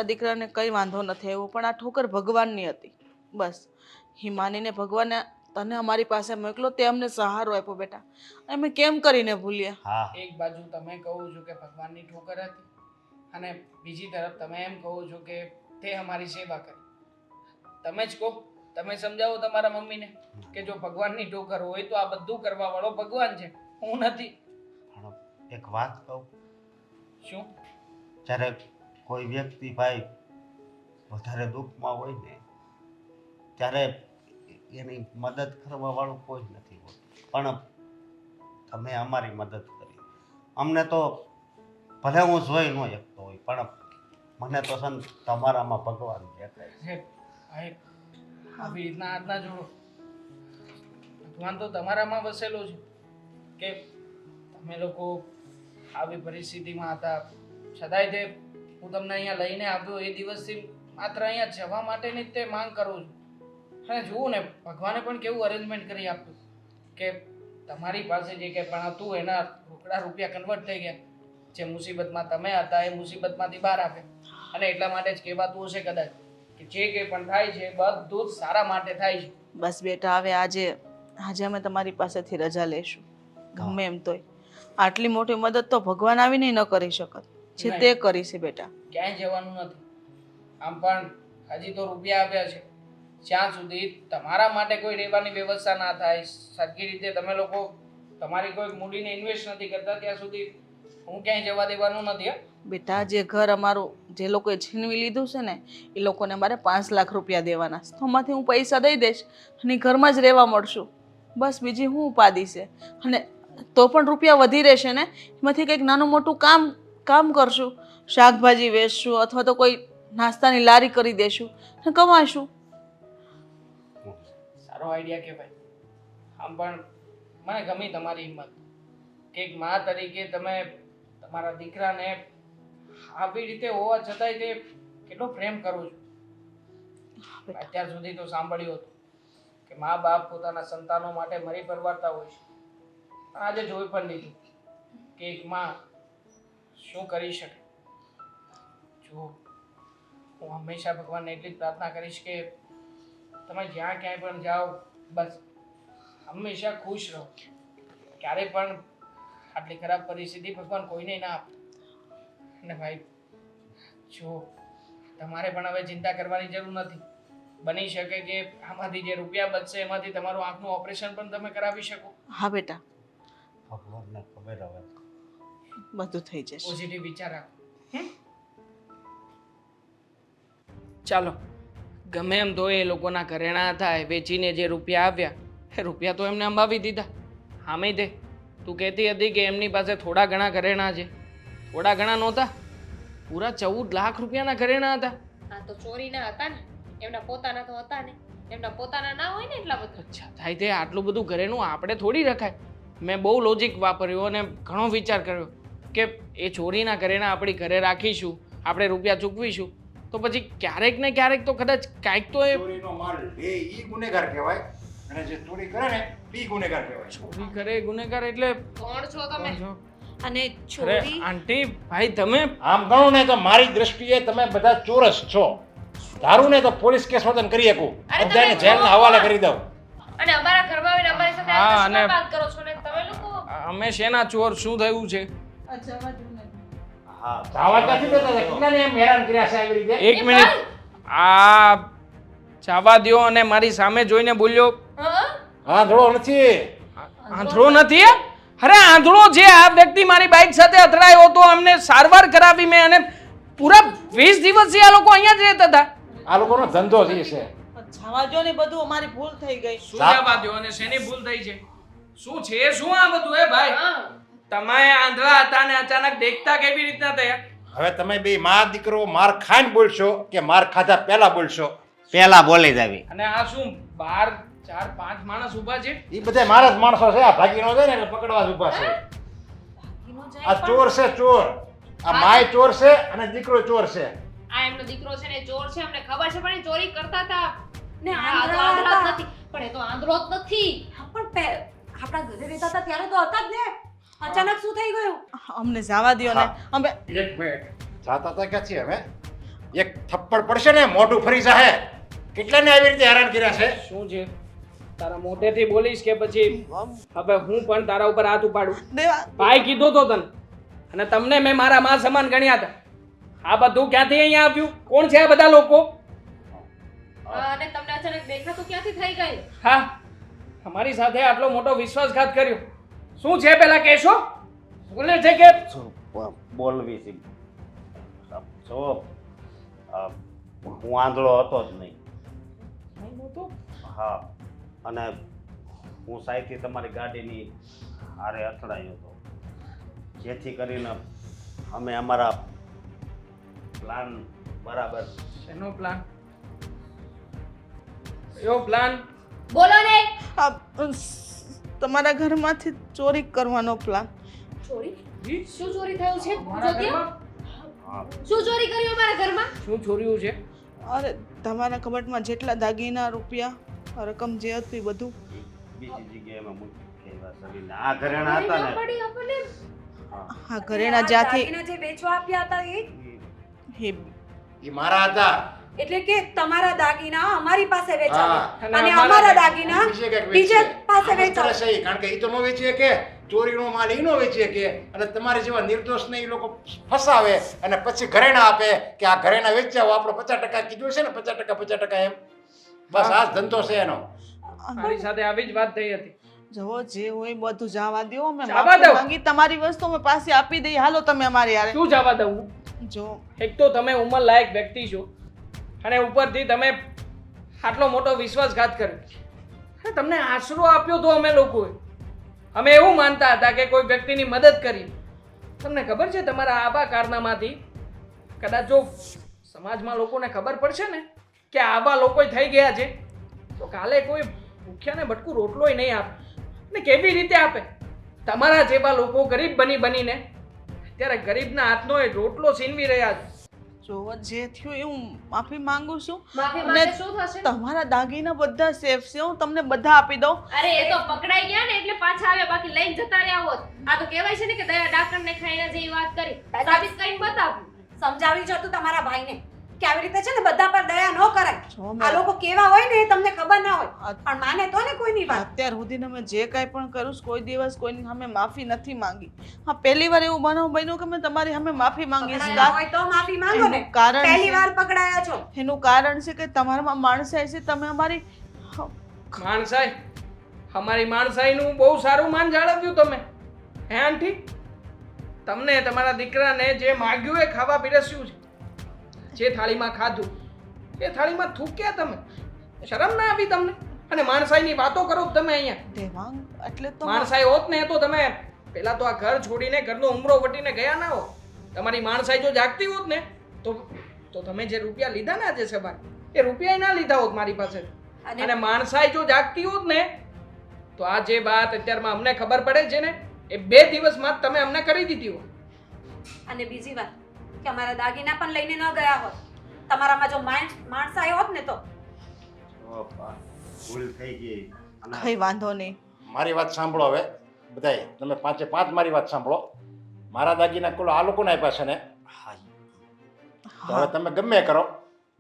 દીકરાને કંઈ વાંધો નથી આવ્યો, પણ આ ઠોકર ભગવાનની હતી. બસ એ માનીને ભગવાને તને અમારી પાસે મોકલો, તે અમને સહારો આપ્યો બેટા. અમે કેમ કરીને ભૂલીએ? હા એક બાજુ તમે કહો છો કે ભગવાનની ઠોકર હતી, અને બીજી તરફ તમે એમ કહો છો કે તે અમારી સેવા કરી. તમે જ કહો, તમે સમજાવો તમારા મમ્મીને કે જો ભગવાનની ઠોકર હોય તો આ બધું કરવા વાળો ભગવાન છે, હું નથી. પણ એક વાત કહું, શું? જ્યારે કોઈ વ્યક્તિ ભાઈ વધારે દુઃખમાં હોય ને ત્યારે એની મદદ કરવા વાળું કોઈ જ નથી હોતું, પણ તમે અમારી મદદ કરી. અમને તો ભલે હું જોઈ ન શકતો હોય, પણ મને તો છે ને તમારામાં ભગવાન દેખાય છે. હે ભાઈ, આવી રીતના હાથ ના જોડો. ભગવાન તો તમારામાં વસેલો છે કે તમે લોકો આવી પરિસ્થિતિમાં હતા છતાંય તે હું તમને અહીંયા લઈને આવ્યો એ દિવસથી માત્ર અહીંયા જવા માટેની જ તે માંગ કરું છું. અને જુઓ ને, ભગવાને પણ કેવું અરેન્જમેન્ટ કરી આપ્યું કે તમારી પાસે જે કંઈ પણ હતું એના રોકડા રૂપિયા કન્વર્ટ થઈ ગયા, જે મુસીબતમાં તમે હતા એ મુસીબતમાંથી બહાર આવ્યા અને એટલા માટે જ કહેવાતું હશે કદાચ કે જે કંઈ પણ થાય છે બધું જ સારા માટે થાય છે. બસ બેટા, હવે આજે અમે તમારી પાસેથી રજા લેશું. ગમે એમ તોય આટલી મોટી મદદ તો ભગવાન આવીને ન કરી શકત, જે તે કરી છે બેટા. ક્યાંય જવાનું નથી. આમ પણ હજી તો રૂપિયા આવ્યા છે. જ્યાં સુધી તમારા માટે કોઈ રહેવાની વ્યવસ્થા ના થાય, સરખી રીતે તમે લોકો તમારી કોઈ મૂડીને ઇન્વેસ્ટ નથી કરતા, ત્યાં સુધી હું ક્યાંય જવા દેવાનું નથી. બેટા, જે ઘર અમારું જે લોકોએ છીનવી લીધું છે ને, એ લોકોને મારે 5 લાખ રૂપિયા દેવાના છે. તો એમાંથી હું પૈસા દઈ દઈશ અને ઘરમાં જ રહેવા મળશું. બસ બીજી હું ઉપાધિ છે. અને તો પણ રૂપિયા વધી રહેશે ને, એમાંથી કંઈક નાનું મોટું કામ કરશું. શાકભાજી વેચશું અથવા તો કોઈ નાસ્તાની લારી કરી દેશું અને કમાશું. સારો આઈડિયા કહેવાય. આમ પણ મને ગમી તમારી હિંમત કે એક મા તરીકે તમે તમારા દીકરાને આવી રીતે હોવા છતાંય તે કેટલો પ્રેમ કરો છો. અત્યાર સુધી તો સાંભળ્યું હતું કે મા બાપ પોતાના સંતાનો માટે મરી પરવારતા હોય છે. આજે જોઈ પણ લીધું કે એક મા શું કરી શકે. જો હું હંમેશા ભગવાનને એટલી જ પ્રાર્થના કરીશ કે તમે જ્યાં ક્યાંય પણ જાઓ બસ હંમેશા ખુશ રહો. ક્યારેય પણ આટલી ખરાબ પરિસ્થિતિ ભગવાન કોઈને ના આપે. અને ભાઈ જો તમારે પણ હવે ચિંતા કરવાની જરૂર નથી. બની શકે કે આમાંથી જે રૂપિયા બચશે એમાંથી તમારું આંખનું ઓપરેશન પણ તમે કરાવી શકો. હા બેટા, ભગવાનને ખબર હવે. બધું થઈ જશે. પોઝિટિવ વિચાર રાખો. ચાલો, ગમે એમ તો એ લોકોના ઘરેણા હતા એ વેચીને જે રૂપિયા આવ્યા એ રૂપિયા તો એમને અંબાવી દીધા. હામે તે તું કહેતી હતી કે એમની પાસે થોડા ઘણા ઘરેણા છે. થોડા ઘણા નહોતા, પૂરા 14 લાખ રૂપિયાના ઘરેણા હતા. આ તો ચોરીના હતા ને, એમના પોતાના તો હતા ને. એમના પોતાના ના હોય ને એટલા બધા. અચ્છા, થાય તે આટલું બધું ઘરેણું આપણે થોડી રખાય. મેં બહુ લોજિક વાપર્યું અને ઘણો વિચાર કર્યો કે એ ચોરીના ઘરેણા આપણી ઘરે રાખીશું, આપણે રૂપિયા ચૂકવીશું તો પછી ક્યારેક ને ક્યારેક તો કદાચ કાંઈક તો એ ચોરીનો માલ લે ઈ ગુનેગાર કહેવાય અને જે ચોરી કરે ને ઈ ગુનેગાર કહેવાય. ચોરી કરે ગુનેગાર એટલે કોણ છો તમે? અને અરે ચોરી આંટી ભાઈ તમે આમ ગણો ને તો મારી દ્રષ્ટિએ તમે બધા ચોરસ છો. ધારું ને તો પોલીસ કેસ વતન કરી શકું, અરે તમે બધાને જેલના હવાલે કરી દઉં. અને અમારા ઘરમાં આવીને અમારી સાથે હા, આ અને- શું વાત કરો છો ને તમે લોકો? અમે શેના ચોર, શું થયું છે? હા, જાવા ક્યાંથી દેતા હતા? કેટલાને એમ હેરાન કર્યા છે આવી રીતે? એક મિનિટ, આ જવા દ્યો. અને મારી સામે જોઈને બોલ્યો હા? હા, ધોળો નથી. આંધળો નથી હે? અરે આંધળો જે આ વ્યક્તિ મારી બાઇક સાથે અથડાયો હતો, અમને સારવાર કરાવી મેં અને પૂરા 20 દિવસથી આ લોકો અહીંયા જ રહેતા હતા. આ લોકોનો ધંધો જ ઈ છે. જવા જો ને, બધું અમારી ભૂલ થઈ ગઈ. શું જવા દ્યો અને શેની ભૂલ થઈ છે? શું છે શું આ બધું હે ભાઈ? હા. તમે આંધળા હતા ને અચાનક દેખતા કેવી રીતના થયા? હવે તમે બે મા દીકરો માર ખાઈને બોલશો કે માર ખાધા પહેલા બોલશો? પેલા બોલી જ આવી. અને આ શું બાર 4-5 માણસ ઊભા છે? ઈ બધા મારા જ માણસો છે. આ ભાગીનો છે ને એટલે પકડવા જ ઊભા છે. આ ચોર છે, ચોર. આ માય ચોર છે અને દીકરો ચોર છે. આ એમનો દીકરો છે ને ચોર છે, અમને ખબર છે, પણ એ ચોરી કરતા હતા. ને આ તો આંધળા જ નથી, પણ એ તો આંધળો જ નથી. આપણા ઘરે રહેતા હતા ત્યારે તો હતા જ ને. અચાનક શું થઈ ગયું? અમને જવા દ્યો ને. હા. અમે એક મિનિટ. જાતા તા ક્યાંથી હવે? એક થપ્પડ પડશે ને મોઢું ફરી જાહે. કેટલાને આવી રીતે હેરાન કર્યા છે? શું છે? તારા મોઢેથી બોલીશ કે પછી હવે હું પણ તારા ઉપર હાથ ઉપાડું? દેવા ભાઈ કીધું તો તને, અને તમને મેં મારા માં સમાન ગણ્યા હતા. આ બધું ક્યાંથી અહીંયા આવ્યું? કોણ છે આ બધા લોકો? અને તમને અચાનક દેખાતું ક્યાંથી થઈ ગઈ? હા, તમારી સાથે આટલો મોટો વિશ્વાસઘાત કર્યો. શું છે પેલા કહેશો? બોલે છે કે બોલવી છે. જો હું આંધળો હતો જ નહીં. હા, અને હું સાઈથી તમારી ગાડીની હારે અથડાયો હતો, જેથી કરીને અમે અમારા પ્લાન બરાબર. શેનો પ્લાન? કયો પ્લાન? બોલો ને. તમારા ઘરમાંથી ચોરી કરવાનો પ્લાન. ચોરી? શું ચોરી થયું છે? મારા જોત્યા? ઘરમાં? હા, શું ચોરી કર્યું અમારા ઘરમાં? શું ચોર્યું છે? અરે તમારા કબાટમાં જેટલા દાગીના, રૂપિયા, રકમ જે હતી બધું. બીજી જગ્યાએ અમે મૂકી આવ્યા સરીને. આ ઘરેણા હતા ને, પડી આપણને. આ ઘરેણા જ્યાંથી દાગીના જે વેચવા આપ્યા હતા એ એ મારા હતા. એટલે કે તમારા દાગીના અમારી પાસે હા. વેચાવે અને અમારા અમારા દાગીના બીજે ક્યાંક બીજે વેચે. પાસે આમ જ વેચાવે. કરે છે ઈ. કારણ કે એ તો ન વેચીએ કે ચોરીનો માલ ઈ નો વેચીએ કે અને તમારી જેવા નિર્દોષને એ લોકો ફસાવે અને પછી ઘરેણા આપે કે આ ઘરેણા વેચ્યા આપણો 50% કીધું છે ને 50% એમ બસ આ જ ધંધો છે એનો. મારી સાથે આવી જ વાત થઈ હતી. જવો જે હોય બધું જવા દો અમે જવા માફી દો. માંગી તમારી વસ્તુ અમે પાછી આપી દઈએ હાલો તમે અમારી યારે શું જવા દઉં હું? જો એક તો તમે ઉંમર લાયક વ્યક્તિ છો અને ઉપરથી તમે આટલો મોટો વિશ્વાસઘાત કર્યો અને તમને આશરો આપ્યો તો અમે લોકોએ. અમે એવું માનતા હતા કે કોઈ વ્યક્તિની મદદ કરી. તમને ખબર છે તમારા આવા કારનામાંથી કદાચ જો સમાજમાં લોકોને ખબર પડશે ને કે આવા લોકો થઈ ગયા છે તો કાલે કોઈ ભૂખ્યાને બટકું રોટલોય નહીં આપે. ને કેવી રીતે આપે? તમારા જેવા લોકો ગરીબ બનીને અત્યારે ગરીબના હાથનો એ રોટલો છીનવી રહ્યા છે. જો જે થયું એ હું માફી માંગુ છું માફી અને માંગે શું થશે? તમારા દાગીના બધા સેફ છે હું તમને બધા આપી દઉં અરે એ તો પકડાઈ ગયા ને એટલે પાછા આવ્યા, બાકી લઈને જતા રહ્યા હોત. આ તો કહેવાય છે ને કે દયા ડાક્ટરને ખાઈને જેવી વાત કરી સાબિત કરીને બતાવ્યું. સમજાવી જો તું તમારા ભાઈને કે આવી રીતે છે ને બધા પર દયા ન કરાય. જો મેં આ લોકો કેવા હોય ને એ તમને ખબર ના હોય આ- પણ માને તો ને કોઈની વાત. અત્યાર સુધી મેં જે કાંઈ પણ કર્યું છે, કોઈ દિવસ કોઈની સામે માફી નથી માંગી. હા પહેલી વાર એવું બનાવ બન્યું કે મેં તમારી સામે માફી માંગી છે. પકડાયા હોય તો માફી માંગો ને. એનું કારણ પહેલી છે- વાર પકડાયા છો. એનું કારણ છે કે તમારામાં માણસાઈ છે તમે અમારી માણસાઈ, અમારી માણસાઈનું બહુ સારું માન જાળવ્યું તમે. હે આંટી? તમને તમારા દીકરાને જે માગ્યું એ ખાવા પીરસ્યું છે. જે થાળીમાં ખાધું એ થાળીમાં થૂક્યા તમે. શરમ ના આવી તમને? અને માણસાઈની વાતો કરો છો તમે અહીંયા. દેવાંગ એટલે તો માણસાઈ હોત ને તો તમે પેલા તો આ ઘર છોડીને ઘરનો ઉમરો વટીને ગયા ના હો. તમારી માણસાઈ જો જાગતી હોત ને તો તમે જે રૂપિયા લીધા ને આજે સવારે એ રૂપિયા ના લીધા હોત મારી પાસે. અને માણસાઈ જો જાગતી હોત ને તો આ જે વાત અત્યારમાં અમને ખબર પડે છે ને એ 2 દિવસમાં જ તમે અમને કરી દીધી હોત. અને બીજી વાત કે અમારા દાગીના પણ લઈને ન ગયા હોત. તમારામાં જો માણસાઈ હોત ને તો ભૂલ થઈ ગઈ. અને કઈ વાંધો નહીં મારી વાત સાંભળો હવે બધાય તમે 5 મારી વાત સાંભળો. મારા દાગીના કુલ આ લોકોને આપ્યા છે ને હા, તો હવે તમે ગમે કરો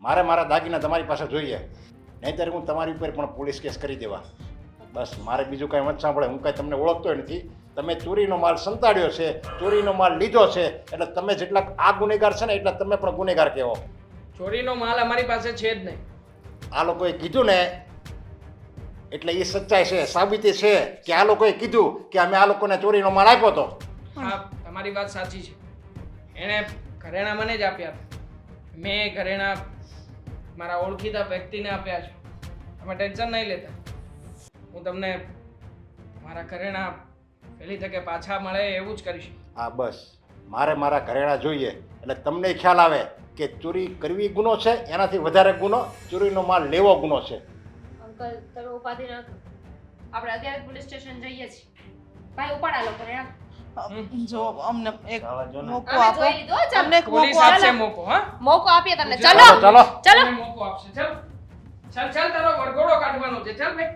મારા દાગીના તમારી પાસે જોઈએ નહીંતર હું તમારી ઉપર પણ પોલીસ કેસ કરી દેવા. બસ મારે બીજું કાંઈ મત સાંભળે હું કાંઈ તમને ઓળખતો નથી. તમે ચોરીનો માલ સંતાડ્યો છે, ચોરીનો માલ લીધો છે એટલે તમે જેટલા આ ગુનેગાર છે ને એટલા તમે પણ ગુનેગાર કહેવો. ચોરીનો માલ અમારી પાસે છે જ નહીં. આ લોકોએ કીધું ને એટલે એ સચ્ચાઈ છે, સાબિતી છે કે આ લોકોએ કીધું કે અમે આ લોકોને ચોરીનો માલ આપ્યો હતો. હા, તમારી વાત સાચી છે. એણે ઘરેણા મને જ આપ્યા હતા. મેં એ ઘરેણા મારા ઓળખીતા વ્યક્તિને આપ્યા છે. તમે ટેન્શન નહીં લેતા. હું તમને મારા ઘરેણા પહેલી તકે પાછા મળે એવું જ કરીશ. હા બસ મારા ઘરેણા જોઈએ એટલે તમને ખ્યાલ આવે કે ચોરી કરવી ગુનો છે, એનાથી વધારે ગુનો ચોરીનો માલ લેવો ગુનો છે. અંકલ તમે ઉપાધિ ન કરો, આપણે અત્યારે પોલીસ સ્ટેશન જઈએ છીએ. ભાઈ ઉપાડા લોકો ને જો અમને એક જવા દો ને. મોકો અમે આપો જોઈ લીધો ચાલ અમને એક પોલીસ મોકો આપશે આપો મોકો. હા, મોકો આપીએ તમને. ચાલો, ચલો ચાલો ચલો તમને મોકો આપશે. ચાલ ચાલ ચાલ, તારો વરઘોડો કાઢવાનો છે. ચાલ ભાઈ.